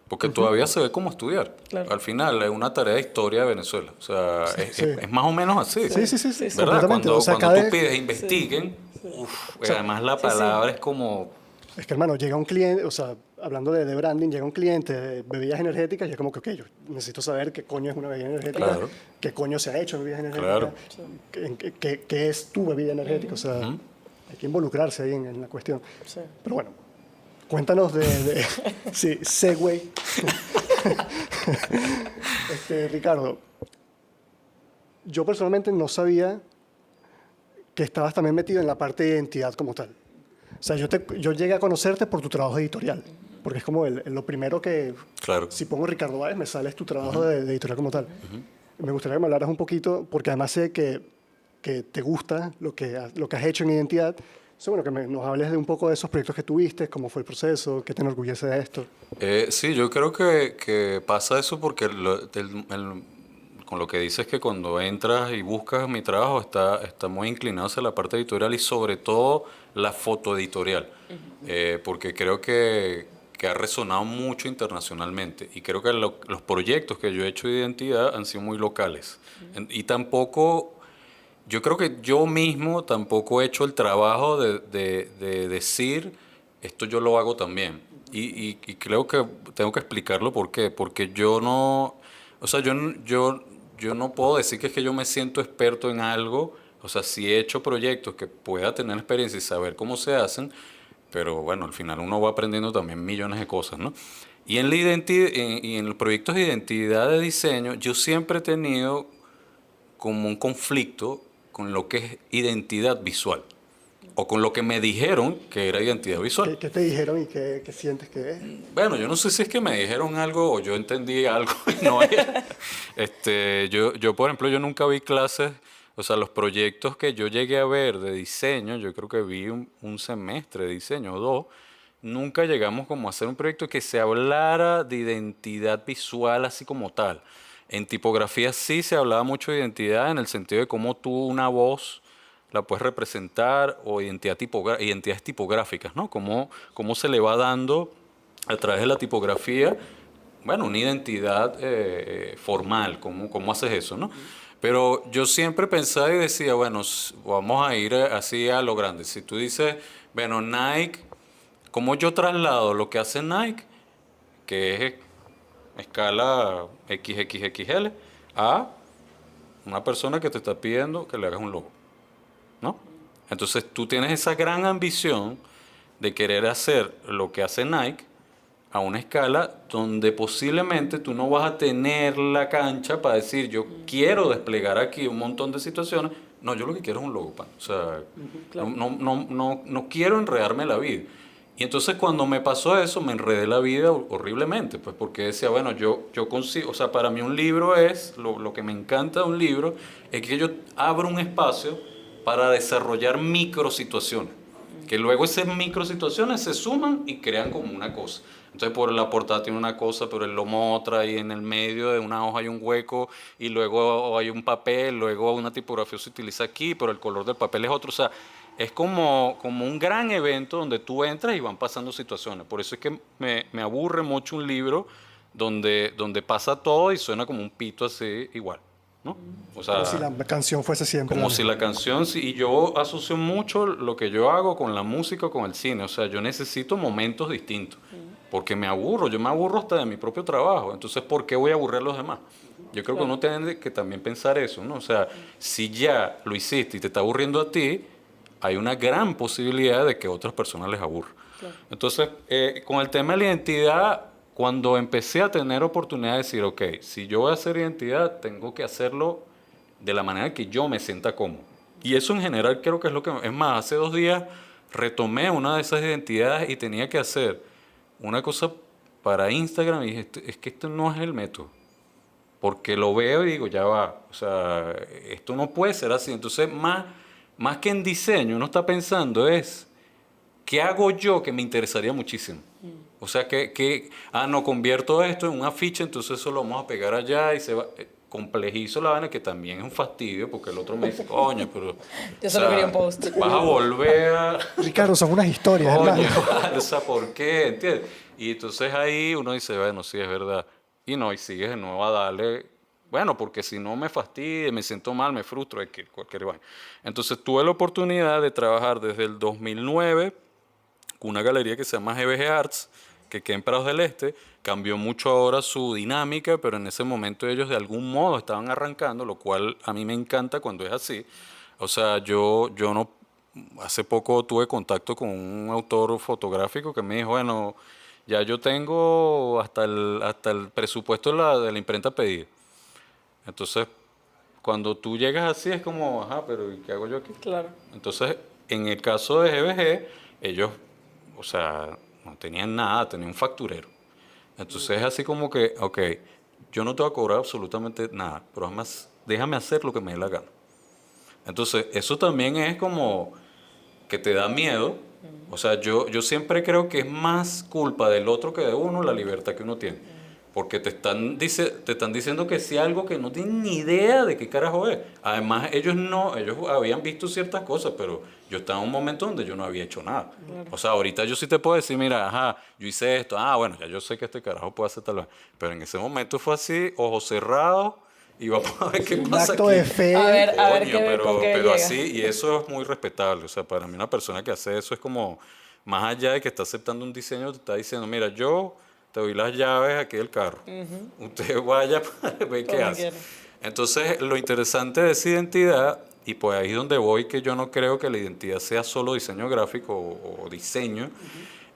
Porque todavía se ve como estudiar. Claro. Al final es una tarea de historia de Venezuela. O sea, Sí. es más o menos así. Sí, ¿Verdad? completamente. Cuando, O sea, cuando cada tú vez- pides investiguen, además la palabra es como... Es que, hermano, llega un cliente, o sea, hablando de branding, llega un cliente de bebidas energéticas y es como que, ok, yo necesito saber qué coño es una bebida energética, Claro. qué coño se ha hecho en bebidas Claro. energéticas, qué es tu bebida energética, o sea, hay que involucrarse ahí en la cuestión. Sí. Pero bueno, cuéntanos sí, segue. Ricardo, yo personalmente no sabía que estabas también metido en la parte de identidad como tal. O sea, yo llegué a conocerte por tu trabajo editorial, porque es como lo primero que, Claro. si pongo Ricardo Báez, me sale es tu trabajo de editorial como tal. Me gustaría que me hablaras un poquito, porque además sé que te gusta lo que has hecho en identidad. Entonces, bueno, que nos hables de un poco de esos proyectos que tuviste, cómo fue el proceso, qué te enorgullece de esto. Sí, yo creo que pasa eso porque con lo que dices que cuando entras y buscas mi trabajo está muy inclinado hacia la parte editorial y sobre todo la fotoeditorial, porque creo que ha resonado mucho internacionalmente y creo que los proyectos que yo he hecho de identidad han sido muy locales. Y tampoco, yo creo que yo mismo tampoco he hecho el trabajo de decir esto yo lo hago también. Y creo que tengo que explicarlo por qué. Porque yo no, o sea, yo no puedo decir que es que yo me siento experto en algo O sea, sí he hecho proyectos que pueda tener experiencia y saber cómo se hacen, pero bueno, al final uno va aprendiendo también millones de cosas, ¿no? Y en la y en los proyectos de identidad de diseño, yo siempre he tenido como un conflicto con lo que es identidad visual, o con lo que me dijeron que era identidad visual. ¿Qué te dijeron y qué sientes que es? Bueno, yo no sé si es que me dijeron algo o yo entendí algo y no era. Por ejemplo, yo nunca vi clases, o sea, los proyectos que yo llegué a ver de diseño, yo creo que vi un semestre de diseño o dos, nunca llegamos como a hacer un proyecto que se hablara de identidad visual así como tal. En tipografía sí se hablaba mucho de identidad en el sentido de cómo tú una voz la puedes representar o identidades tipográficas, ¿no? Cómo se le va dando a través de la tipografía, bueno, una identidad formal, cómo haces eso, ¿no? Pero yo siempre pensaba y decía, bueno, vamos a ir así a lo grande. Si tú dices, bueno, Nike, ¿cómo yo traslado lo que hace Nike, que es escala XXXL, a una persona que te está pidiendo que le hagas un logo, ¿no? Entonces tú tienes esa gran ambición de querer hacer lo que hace Nike a una escala donde posiblemente tú no vas a tener la cancha para decir, yo quiero desplegar aquí un montón de situaciones. No, yo lo que quiero es un logo, pan. O sea, claro. no quiero enredarme la vida. Y entonces cuando me pasó eso, me enredé la vida horriblemente, pues porque decía, bueno, yo consigo, o sea, para mí un libro es, lo que me encanta de un libro, es que yo abro un espacio para desarrollar microsituaciones, que luego esas microsituaciones se suman y crean como una cosa. Entonces, por la portada tiene una cosa, pero el lomo otra, y en el medio de una hoja hay un hueco, y luego hay un papel, luego una tipografía se utiliza aquí, pero el color del papel es otro. O sea, es como un gran evento donde tú entras y van pasando situaciones. Por eso es que me aburre mucho un libro donde pasa todo y suena como un pito así igual, ¿no? O sea, Como si la canción fuese siempre como la si misma. la canción, y yo asocio mucho lo que yo hago con la música o con el cine. O sea, yo necesito momentos distintos, porque me aburro, yo me aburro hasta de mi propio trabajo. Entonces, ¿por qué voy a aburrir a los demás? Yo creo que uno tiene que también pensar eso, ¿no? O sea, si ya lo hiciste y te está aburriendo a ti, hay una gran posibilidad de que a otras personas les aburra. Entonces, con el tema de la identidad, cuando empecé a tener oportunidad de decir, ok, si yo voy a hacer identidad, tengo que hacerlo de la manera que yo me sienta cómodo. Y eso en general creo que es lo que... Es más, hace 2 días retomé una de esas identidades y tenía que hacer una cosa para Instagram y dije, es que esto no es el método. Porque lo veo y digo, ya va, o sea, esto no puede ser así. Entonces, más que en diseño, uno está pensando es, ¿qué hago yo que me interesaría muchísimo? O sea, no, convierto esto en una ficha, entonces eso lo vamos a pegar allá y se va... complejizo la vaina, que también es un fastidio, porque el otro me dice, coño, pero... Yo solo quería un post. Vas a volver a... Ricardo, son unas historias, Coño, hermano. vale, o sea, ¿por qué? ¿Entiendes? Y entonces ahí uno dice, bueno, sí, es verdad. Y no, y sigues de nuevo a darle... Bueno, porque si no me fastidia, me siento mal, me frustro, cualquier vaina. Entonces tuve la oportunidad de trabajar desde el 2009 con una galería que se llama GBG Arts, que queda en Prados del Este. Cambió mucho ahora su dinámica, pero en ese momento ellos de algún modo estaban arrancando, lo cual a mí me encanta cuando es así. O sea, yo no... Hace poco tuve contacto con un autor fotográfico que me dijo, bueno, ya yo tengo hasta el presupuesto de la imprenta pedida. Entonces, cuando tú llegas así es como, ajá, pero ¿y qué hago yo aquí? Claro. Entonces, en el caso de GBG, ellos, o sea, no tenían nada, tenían un facturero. Entonces es así como que, ok, yo no te voy a cobrar absolutamente nada, pero además déjame hacer lo que me dé la gana. Entonces, eso también es como que te da miedo. O sea, yo siempre creo que es más culpa del otro que de uno la libertad que uno tiene. Porque te están diciendo que sí algo que no tienen ni idea de qué carajo es. Además, ellos habían visto ciertas cosas, pero yo estaba en un momento donde yo no había hecho nada. O sea, ahorita yo sí te puedo decir, mira, ajá, yo hice esto, bueno, ya yo sé que este carajo puede hacer tal vez. Pero en ese momento fue así, ojos cerrados, y vamos a ver qué Un pasa acto aquí. de fe. A ver Coño, con qué pero llega. así, y eso es muy respetable. O sea, para mí una persona que hace eso es como, más allá de que está aceptando un diseño, te está diciendo, mira, yo te doy las llaves aquí del carro. Usted vaya para ver qué Como hace. quiera. Entonces, lo interesante de esa identidad Y pues ahí es donde voy, que yo no creo que la identidad sea solo diseño gráfico o diseño.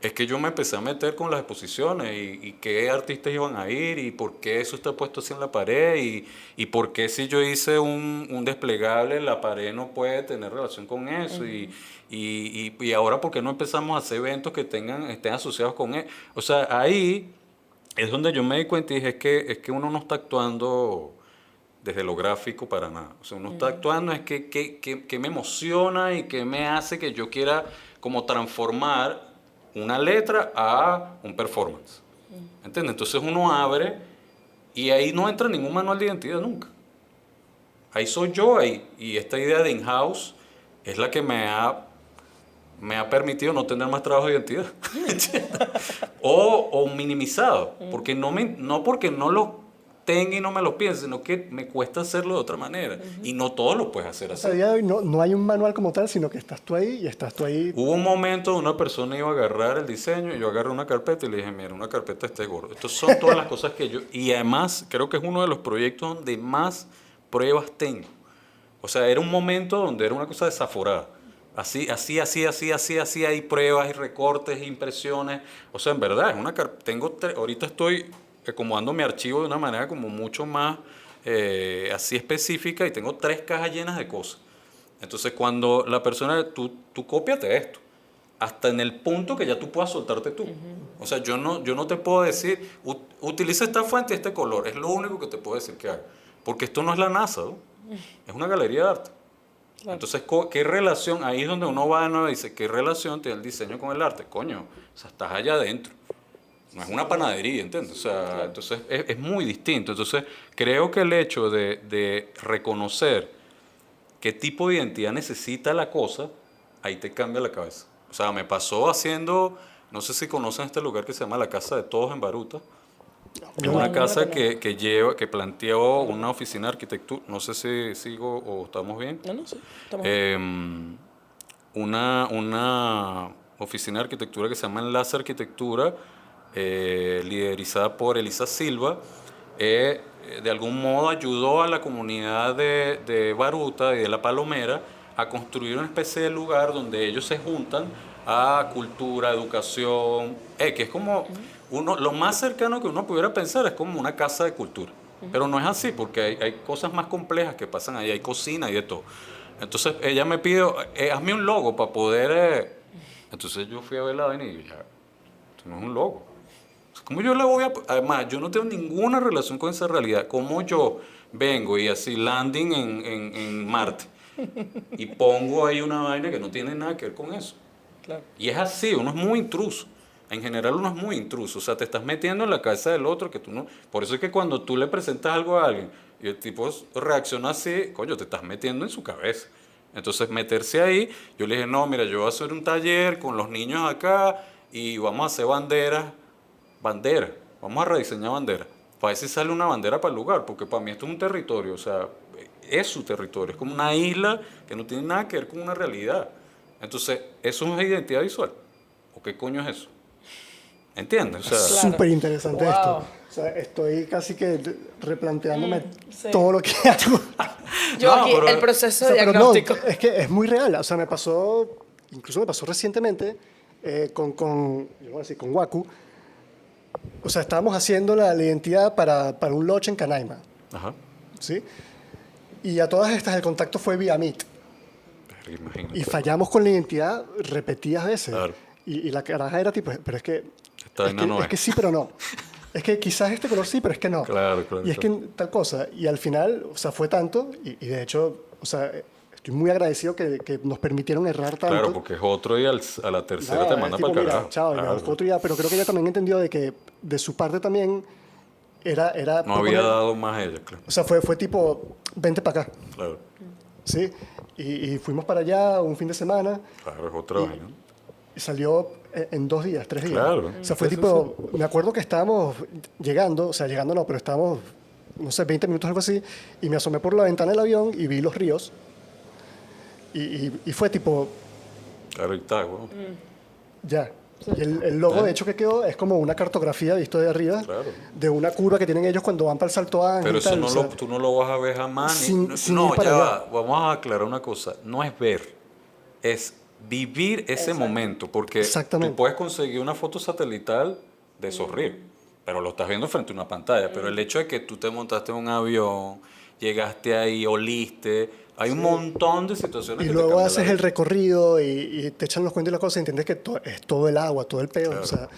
Es que yo me empecé a meter con las exposiciones y qué artistas iban a ir y por qué eso está puesto así en la pared y por qué si yo hice un desplegable en la pared no puede tener relación con eso y ahora por qué no empezamos a hacer eventos que estén asociados con eso. O sea, ahí es donde yo me di cuenta y dije, es que uno no está actuando desde lo gráfico para nada. O sea, uno está actuando es que me emociona y que me hace que yo quiera como transformar una letra a un performance. ¿Entiendes? Entonces uno abre y ahí no entra ningún manual de identidad nunca. Ahí soy yo ahí. Y esta idea de in-house es la que me ha permitido no tener más trabajo de identidad. o minimizado. Porque no porque no lo tenga y no me lo piense, sino que me cuesta hacerlo de otra manera. Y no todos lo puedes hacer así. A día de hoy no hay un manual como tal, sino que estás tú ahí y estás tú ahí. Hubo un momento donde una persona iba a agarrar el diseño y yo agarré una carpeta y le dije, mira, una carpeta este gordo. Estas son todas las cosas que yo... Y además, creo que es uno de los proyectos donde más pruebas tengo. O sea, era un momento donde era una cosa desaforada. Así, hay pruebas y recortes, impresiones. O sea, en verdad, ahorita estoy acomodando mi archivo de una manera como mucho más así específica y tengo 3 cajas llenas de cosas. Entonces, cuando la persona, tú cópiate esto, hasta en el punto que ya tú puedas soltarte tú. O sea, yo no te puedo decir, utiliza esta fuente y este color, es lo único que te puedo decir que haga. Porque esto no es la NASA, ¿no? Es una galería de arte. Claro. Entonces, ¿qué relación? Ahí es donde uno va de nuevo y dice, ¿qué relación tiene el diseño con el arte? Coño, o sea, estás allá adentro. No es una panadería, ¿entiendes? O sea, claro. Entonces es muy distinto. Entonces, creo que el hecho de reconocer qué tipo de identidad necesita la cosa, ahí te cambia la cabeza. O sea, me pasó haciendo, no sé si conocen este lugar que se llama La Casa de Todos en Baruta. Es una casa que planteó una oficina de arquitectura, no sé si sigo o estamos bien. No, sí, estamos bien. Una oficina de arquitectura que se llama Enlace Arquitectura, liderizada por Elisa Silva, de algún modo ayudó a la comunidad de Baruta y de La Palomera a construir una especie de lugar donde ellos se juntan a cultura, educación, que es como lo más cercano que uno pudiera pensar es como una casa de cultura. Pero no es así, porque hay cosas más complejas que pasan ahí, hay cocina y de todo. Entonces ella me pidió, hazme un logo para poder... Entonces yo fui a ver la vaina y dije, ya, esto no es un logo. ¿Cómo yo le voy a...? Además, yo no tengo ninguna relación con esa realidad. ¿Cómo yo vengo y así landing en Marte y pongo ahí una vaina que no tiene nada que ver con eso? Claro. Y es así, uno es muy intruso. En general uno es muy intruso. O sea, te estás metiendo en la cabeza del otro que tú no... Por eso es que cuando tú le presentas algo a alguien y el tipo reacciona así, coño, te estás metiendo en su cabeza. Entonces, meterse ahí, yo le dije, no, mira, yo voy a hacer un taller con los niños acá y vamos a hacer banderas, vamos a rediseñar banderas. Para ver si sale una bandera para el lugar, porque para mí esto es un territorio, o sea, es su territorio, es como una isla que no tiene nada que ver con una realidad. Entonces, ¿eso es identidad visual? ¿O qué coño es eso? ¿Entiendes? O sea, Claro. Súper interesante Wow. esto. O sea, estoy casi que replanteándome sí. todo lo que hago. Yo No, aquí, pero- el proceso O de sea, pero no, diagnóstico. es que es muy real. O sea, incluso me pasó recientemente yo voy a decir, con Waku. O sea, estábamos haciendo la identidad para un lodge en Canaima, ajá. ¿sí? Y a todas estas el contacto fue vía Meet. Imagínate. Y fallamos con la identidad repetidas veces. Claro. Y la caraja era tipo, pero es que... Esta vaina no es es. que sí, pero no. Es que quizás este color sí, pero es que no. Claro. Y es que tal cosa. Y al final, o sea, fue tanto, y de hecho, o sea, estoy muy agradecido que nos permitieron errar tanto. Claro, porque es otro y a la tercera Nada, te es manda tipo, para el mira, carajo. chao, Claro. ya, otro día, pero creo que ella también entendió de que de su parte también era No había dado más ella, claro. O sea, fue tipo, vente para acá, Claro, ¿sí? Y fuimos para allá un fin de semana. claro, es otra vaina. Y salió en 2 días, 3 días. Claro. O sea, fue Sí, tipo, me acuerdo que estábamos llegando, o sea, llegando no, pero estábamos, no sé, 20 minutos, algo así, y me asomé por la ventana del avión y vi los ríos. Y fue tipo, Claro, y está, weón. ya. Y el logo, de hecho, que quedó es como una cartografía visto de arriba Claro. de una curva que tienen ellos cuando van para el Salto Ángel. Pero y eso tal, no o sea, tú no lo vas a ver jamás. sin No, ir para ya allá. va. Vamos a aclarar una cosa. No es ver, es vivir ese momento. Porque Exactamente. tú puedes conseguir una foto satelital de esos ríos, pero lo estás viendo frente a una pantalla. Pero el hecho de que tú te montaste en un avión, llegaste ahí, oliste, hay un montón de situaciones Y que te luego cambian la haces vida. el recorrido y te echan los cuentos y las cosas y entiendes que es todo el agua, todo el peo. Claro. O sea,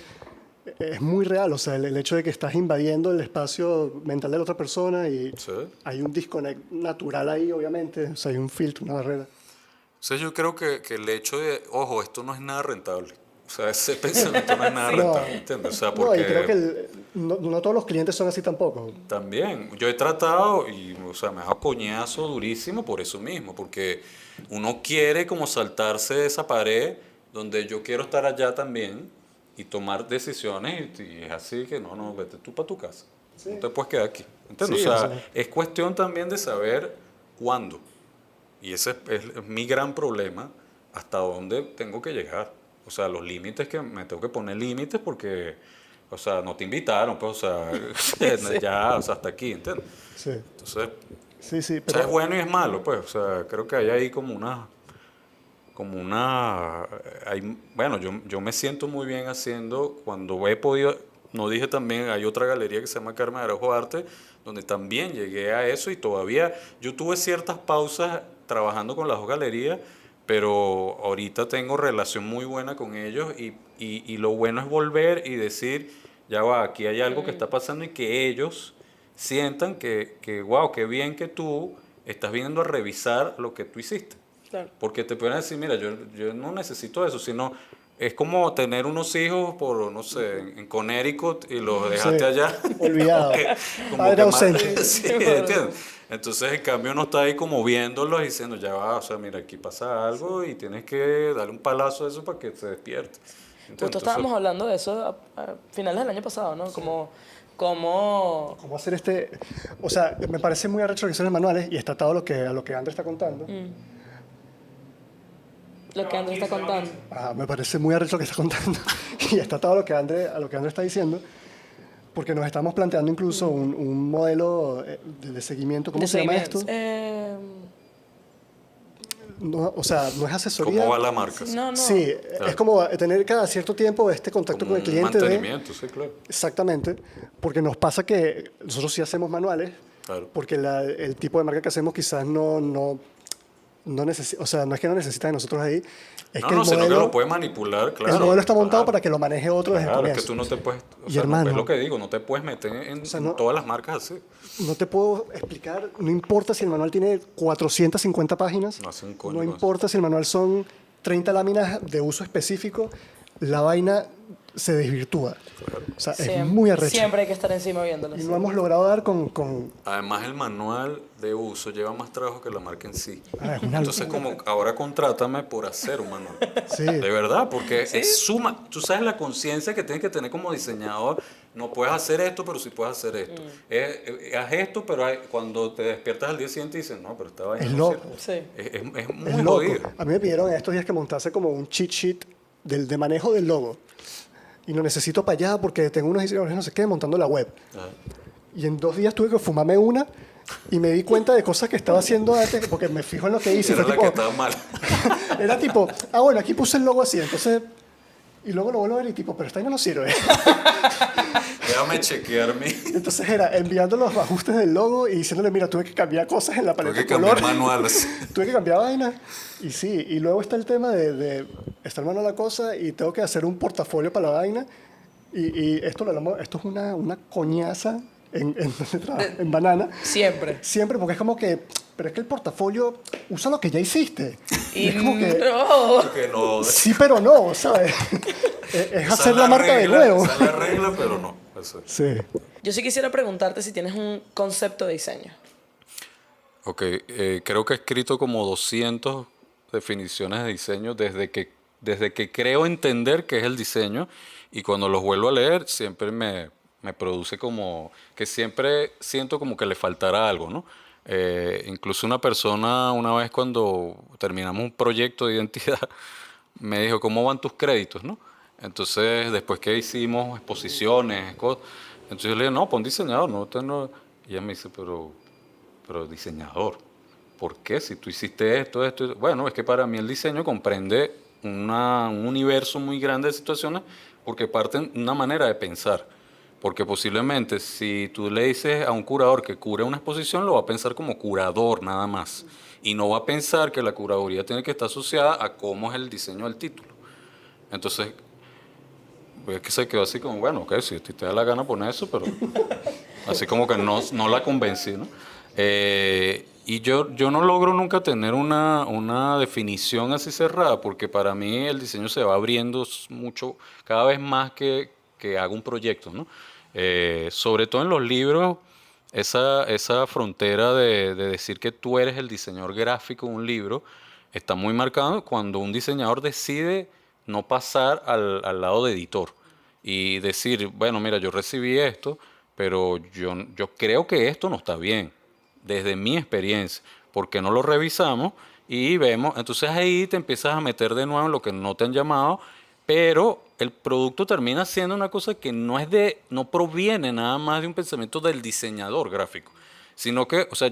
es muy real. O sea, el hecho de que estás invadiendo el espacio mental de la otra persona y Sí. hay un disconnect natural ahí, obviamente. O sea, hay un filtro, una barrera. Entonces yo creo que el hecho de, ojo, esto no es nada rentable. O sea, ese pensamiento no es nada No. rentable, ¿entiendes? O sea, No, porque y creo que no todos los clientes son así tampoco. también, yo he tratado y, o sea, me ha dado coñazo durísimo por eso mismo, porque uno quiere como saltarse de esa pared donde yo quiero estar allá también y tomar decisiones y es así que no, vete tú para tu casa. No te puedes quedar aquí. ¿Entiendes? Sí, o o sea, sea. es cuestión también de saber cuándo. Y ese es mi gran problema, hasta dónde tengo que llegar. O sea, los límites que me tengo que poner límites porque, o sea, no te invitaron, pues, o sea, ya, o sea, hasta aquí, ¿entiendes? Sí, Entonces, sí, sí. o sea, es bueno y es malo, pues, o sea, creo que hay ahí bueno, yo me siento muy bien haciendo, cuando he podido, no dije también, hay otra galería que se llama Carmen Araujo Arte, donde también llegué a eso y todavía, yo tuve ciertas pausas trabajando con las dos galerías, pero ahorita tengo relación muy buena con ellos y lo bueno es volver y decir, ya va, aquí hay algo que está pasando y que ellos sientan wow, qué bien que tú estás viniendo a revisar lo que tú hiciste. Claro. Porque te pueden decir, mira, yo no necesito eso, sino es como tener unos hijos por, no sé, en Connecticut y los dejaste Sí, allá. olvidado. Padre que ausente. sí, ¿entiendes? Entonces, en cambio, uno está ahí como viéndolos y diciendo, ya va, o sea, mira, aquí pasa algo y tienes que darle un palazo a eso para que se despierte. Justo Entonces, estábamos hablando de eso a finales del año pasado, ¿no? Como ¿Cómo hacer este...? O sea, me parece muy arrecho lo que son los manuales y está atado a lo que Andrés está contando. lo que Andrés está contando. Me parece muy arrecho lo que está contando y está atado a lo que Andrés está diciendo, porque nos estamos planteando incluso un modelo de seguimiento. ¿Cómo De se llama seguimiento. esto? No, o sea, no es asesoría. ¿cómo va la marca? No. Sí, Claro. es como tener cada cierto tiempo este contacto Como con el un cliente. mantenimiento, sí, claro. Exactamente, porque nos pasa que nosotros sí hacemos manuales, Claro. porque el tipo de marca que hacemos quizás no necesita, o sea, no es que no necesita de nosotros ahí, es No, que no, sino que lo puede manipular, claro. el modelo está montado Claro. para que lo maneje otro desde el Claro, es que comienzo. tú no te puedes, o Y sea, hermano, es lo que digo, no te puedes meter en sea, no- todas las marcas así. No te puedo explicar, no importa si el manual tiene 450 páginas, No hace un coño no con importa si el manual son 30 láminas de uso específico, la vaina se desvirtúa. O sea, es muy arrecho. Siempre hay que estar encima viéndolo. Y sí. no hemos logrado dar con Además, el manual de uso lleva más trabajo que la marca en sí. es una Entonces, como ahora contrátame por hacer un manual. Sí. De verdad, porque es suma. Tú sabes la conciencia que tienes que tener como diseñador. No puedes hacer esto, pero sí puedes hacer esto. Haz esto, pero cuando te despiertas al día siguiente dices, no, pero esta vaina Es no loco. sirve". Sí. Es muy Es loco. jodido. A mí me pidieron en estos días que montase como un cheat sheet de manejo del logo. Y lo necesito para allá porque tengo unos diseñadores no sé qué montando la web. Ajá. Y en 2 días tuve que fumarme una y me di cuenta de cosas que estaba haciendo antes porque me fijo en lo que hice. Era Fue la que tipo, estaba mal. era tipo, bueno, aquí puse el logo así, entonces... Y luego lo vuelvo a ver y tipo, pero esta vaina no sirve. Déjame chequear mi. Entonces era enviando los ajustes del logo y diciéndole, mira, tuve que cambiar cosas en la Tengo paleta que de color. cambiar manuales. Tuve que cambiar vaina. Y sí, y luego está el tema de estar mano a la cosa y tengo que hacer un portafolio para la vaina. Y esto es una coñaza en Banana. Siempre. Siempre, porque es como que, pero es que el portafolio usa lo que ya hiciste. Y es como que, no. Que no. sí, pero no, ¿sabes? es Esa hacer es la marca regla, de nuevo. Esa es la regla, pero no. Eso es. Sí. Yo sí quisiera preguntarte si tienes un concepto de diseño. Ok, creo que he escrito como 200 definiciones de diseño desde que creo entender qué es el diseño y cuando los vuelvo a leer siempre me produce como que siempre siento como que le faltará algo, ¿no? Incluso una persona una vez cuando terminamos un proyecto de identidad me dijo, ¿cómo van tus créditos, no? Entonces, después que hicimos exposiciones, entonces yo le dije, no, pon diseñador, no, usted no. Y ella me dice, pero diseñador, ¿por qué? Si tú hiciste esto. Bueno, es que para mí el diseño comprende un universo muy grande de situaciones porque parten de una manera de pensar. Porque posiblemente si tú le dices a un curador que cure una exposición, lo va a pensar como curador nada más. Y no va a pensar que la curaduría tiene que estar asociada a cómo es el diseño del título. Entonces, es que se quedó así como, bueno, ok, si te da la gana poner eso, pero así como que no la convencí, ¿no? Y yo no logro nunca tener una definición así cerrada, porque para mí el diseño se va abriendo mucho, cada vez más que hago un proyecto, ¿no? Sobre todo en los libros, esa frontera de decir que tú eres el diseñador gráfico de un libro está muy marcado cuando un diseñador decide no pasar al lado de editor y decir, bueno, mira, yo recibí esto, pero yo creo que esto no está bien, desde mi experiencia, porque no lo revisamos y vemos, entonces ahí te empiezas a meter de nuevo en lo que no te han llamado, pero el producto termina siendo una cosa que no proviene nada más de un pensamiento del diseñador gráfico, sino que, o sea,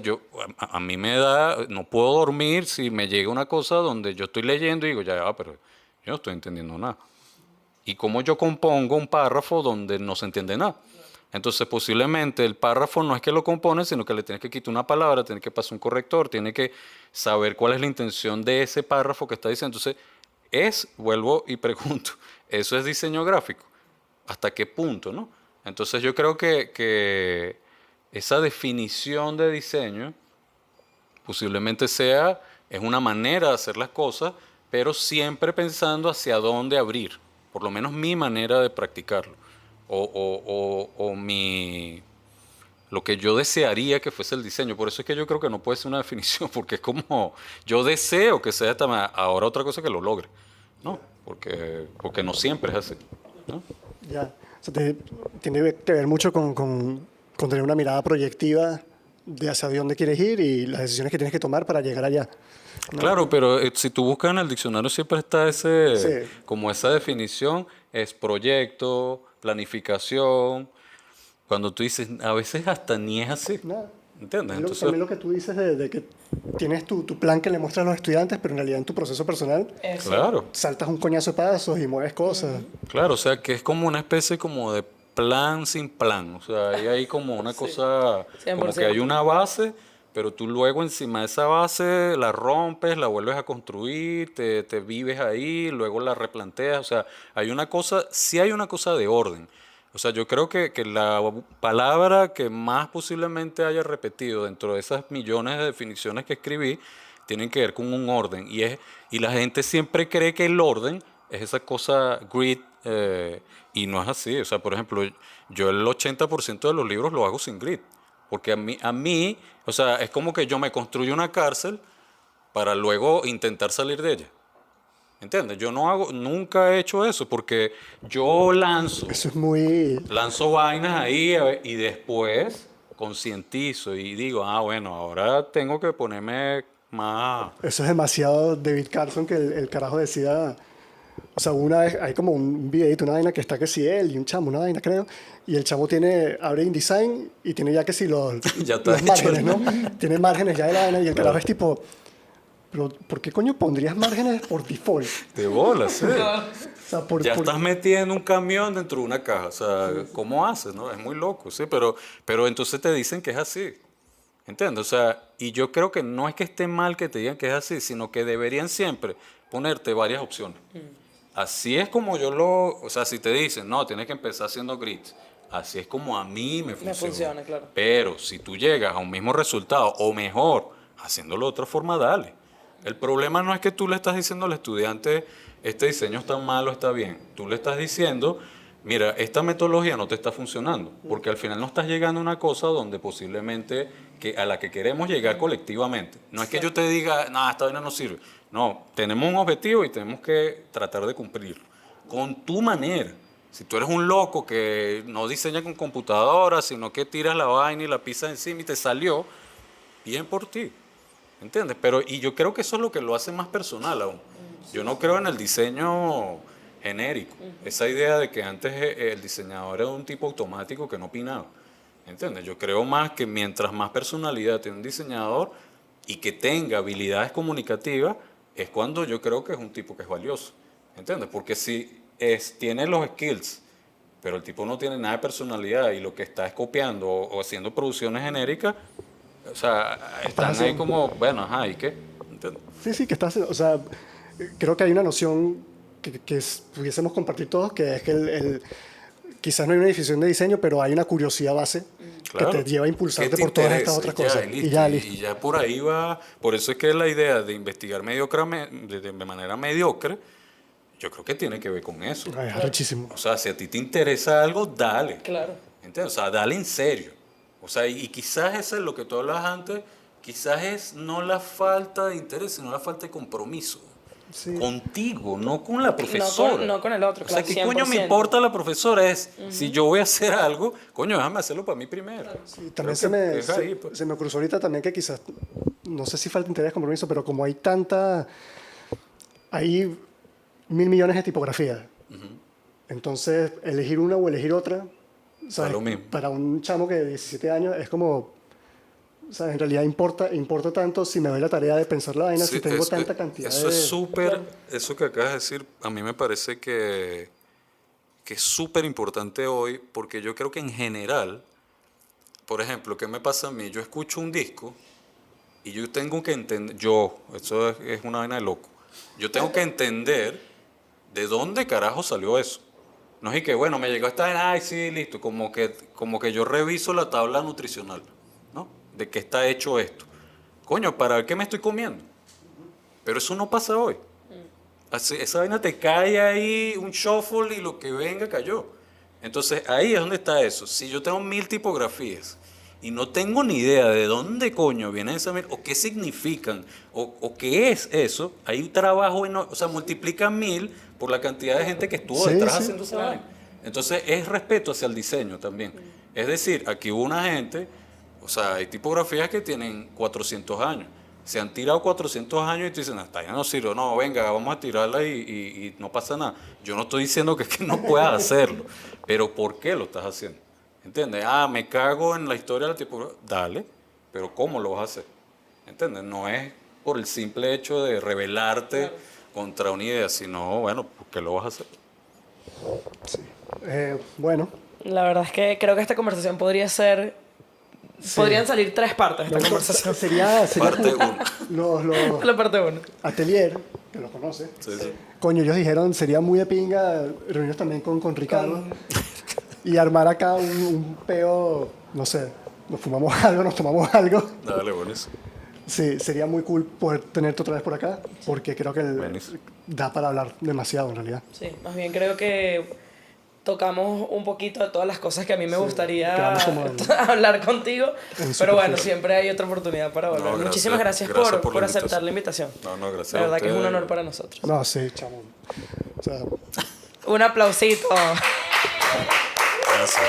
a mí me da, no puedo dormir si me llega una cosa donde yo estoy leyendo y digo, ya, pero yo no estoy entendiendo nada. Y cómo yo compongo un párrafo donde no se entiende nada. Entonces, posiblemente el párrafo no es que lo compone, sino que le tienes que quitar una palabra, tienes que pasar un corrector, tienes que saber cuál es la intención de ese párrafo que está diciendo. Entonces, vuelvo y pregunto, ¿eso es diseño gráfico? ¿Hasta qué punto, no? Entonces, yo creo que esa definición de diseño posiblemente es una manera de hacer las cosas, pero siempre pensando hacia dónde abrir, por lo menos mi manera de practicarlo, o lo que yo desearía que fuese el diseño. Por eso es que yo creo que no puede ser una definición, porque es como, yo deseo que sea esta manera, ahora otra cosa que lo logre, ¿no? Porque no siempre es así, ¿no? Ya. O sea, tiene que ver mucho con tener una mirada proyectiva de hacia dónde quieres ir y las decisiones que tienes que tomar para llegar allá, ¿no? Claro, pero si tú buscas en el diccionario siempre está Sí. como esa definición, es proyecto, planificación. Cuando tú dices, a veces hasta ni es así, Nada. ¿entiendes? También Entonces, lo que tú dices de que tienes tu plan que le muestras a los estudiantes, pero en realidad en tu proceso personal Eso. claro, saltas un coñazo de pasos y mueves cosas. claro, o sea, que es como una especie como de plan sin plan, o sea, hay como una cosa, como que 100%. hay una base, pero tú luego encima de esa base la rompes, la vuelves a construir, te vives ahí, luego la replanteas, o sea, hay una cosa, sí hay una cosa de orden. O sea, yo creo que la palabra que más posiblemente haya repetido dentro de esas millones de definiciones que escribí tienen que ver con un orden. Y la gente siempre cree que el orden es esa cosa grid, y no es así. O sea, por ejemplo, yo el 80% de los libros lo hago sin grid. Porque o sea, es como que yo me construyo una cárcel para luego intentar salir de ella. ¿Entiendes? Nunca he hecho eso porque yo Eso es muy... lanzo vainas ahí y después concientizo y digo, bueno, ahora tengo que ponerme más... Eso es demasiado David Carson que el carajo decía... O sea, una vez hay como un videito, una vaina que está que si él y un chamo, una vaina creo, y el chamo abre InDesign y tiene ya que si Ya está los hecho. márgenes, ¿no? Tiene márgenes ya de la vaina y el carajo es tipo... Pero, ¿por qué coño pondrías márgenes por default? De bolas, sí. O sea, Ya estás metiendo un camión dentro de una caja. O sea, ¿cómo haces? ¿No? Es muy loco, sí, pero entonces te dicen que es así. ¿Entiendes? O sea, y yo creo que no es que esté mal que te digan que es así, sino que deberían siempre ponerte varias opciones. Así es como o sea, si te dicen, no, tienes que empezar haciendo grids. Así es como a mí me funciona. Me funciona, claro. Pero si tú llegas a un mismo resultado, o mejor, haciéndolo de otra forma, dale. El problema no es que tú le estás diciendo al estudiante, este diseño está mal o está bien. Tú le estás diciendo, mira, esta metodología no te está funcionando, porque al final no estás llegando a una cosa donde posiblemente a la que queremos llegar colectivamente. No es que yo te diga, no, esta vaina no sirve. No, tenemos un objetivo y tenemos que tratar de cumplirlo. Con tu manera. Si tú eres un loco que no diseña con computadora, sino que tiras la vaina y la pisas encima y te salió, bien por ti. ¿Entiendes? Y yo creo que eso es lo que lo hace más personal aún. Yo no creo en el diseño genérico. Esa idea de que antes el diseñador era un tipo automático que no opinaba. ¿Entiendes? Yo creo más que mientras más personalidad tiene un diseñador y que tenga habilidades comunicativas, es cuando yo creo que es un tipo que es valioso. ¿Entiendes? Porque si tiene los skills, pero el tipo no tiene nada de personalidad y lo que está es copiando o haciendo producciones genéricas, o sea, están ahí como, bueno, ajá, ¿y qué? ¿Entiendes? Sí, que estás, o sea, creo que hay una noción pudiésemos compartir todos, que es que quizás no hay una definición de diseño, pero hay una curiosidad base Claro. que te lleva a ¿Qué impulsarte te por todas estas interesa? otras cosas. Y ya por ahí va. Por eso es que la idea de investigar de manera mediocre, yo creo que tiene que ver con eso. Ay, es arrechísimo. O sea, si a ti te interesa algo, dale. Claro. ¿Entiendes? O sea, dale en serio. O sea, y quizás eso es lo que tú hablas antes, quizás es no la falta de interés, sino la falta de compromiso. Sí. Contigo, no con la profesora. No con el otro, O sea, claro, ¿qué coño me 100%. importa la profesora? Es, si yo voy a hacer algo, coño, déjame hacerlo para mí primero. Y también Creo que es ahí, pues. se me cruzó ahorita también que quizás, no sé si falta interés, compromiso, pero como hay 1.000 millones de tipografías. Entonces, elegir una o elegir otra, ¿sabes? lo mismo. Para un chamo que de 17 años es como, ¿sabes? En realidad importa tanto si me doy la tarea de pensar la vaina, Sí, si tengo tanta cantidad eso de... es súper, eso que acabas de decir, a mí me parece que es súper importante hoy, porque yo creo que en general, por ejemplo, ¿qué me pasa a mí? Yo escucho un disco y yo tengo que entender, eso es una vaina de loco, yo tengo que entender de dónde carajo salió eso. No es que, bueno, me llegó esta vaina, ay, sí, listo, como que yo reviso la tabla nutricional, ¿no? De qué está hecho esto. Coño, para ver qué me estoy comiendo. Pero eso no pasa hoy. Esa vaina te cae ahí, un shuffle y lo que venga cayó. Entonces ahí es donde está eso. Si yo tengo 1.000 tipografías y no tengo ni idea de dónde coño vienen esas 1.000 o qué significan o qué es eso, hay un trabajo enorme. O sea, multiplica 1.000 por la cantidad de gente que estuvo Sí, detrás sí. haciendo esa vaina. Entonces es respeto hacia el diseño también. Es decir, aquí hubo una gente, o sea, hay tipografías que tienen 400 años. Se han tirado 400 años y te dicen, hasta ya no sirve, no, venga, vamos a tirarla y no pasa nada. Yo no estoy diciendo que no puedas hacerlo, pero ¿por qué lo estás haciendo? ¿Entiendes? Ah, me cago en la historia de la tipografía. Dale, pero ¿cómo lo vas a hacer? ¿Entiendes? No es por el simple hecho de rebelarte contra una idea, sino, bueno, ¿por qué lo vas a hacer? Bueno, La verdad es que creo que esta conversación podría ser... Podrían salir 3 partes de esta conversación. sería Parte como 1. los La parte 1. Atelier, que los conoce. Sí, sí. Coño, ellos dijeron, sería muy de pinga reunirnos también con Ricardo y armar acá un peo, no sé, nos fumamos algo, nos tomamos algo. Dale, buenísimo. Sí, sería muy cool poder tenerte otra vez por acá, porque creo que Buenísimo. da para hablar demasiado en realidad. Sí, más bien creo que tocamos un poquito de todas las cosas que a mí me gustaría quedamos como hablar contigo, en pero bueno, superficie. siempre hay otra oportunidad para volver. gracias. Muchísimas gracias, Gracias por por la aceptar la invitación. No, gracias La a verdad que es un ustedes. honor para nosotros. No, sí, chamo. O sea, Un aplausito. Gracias.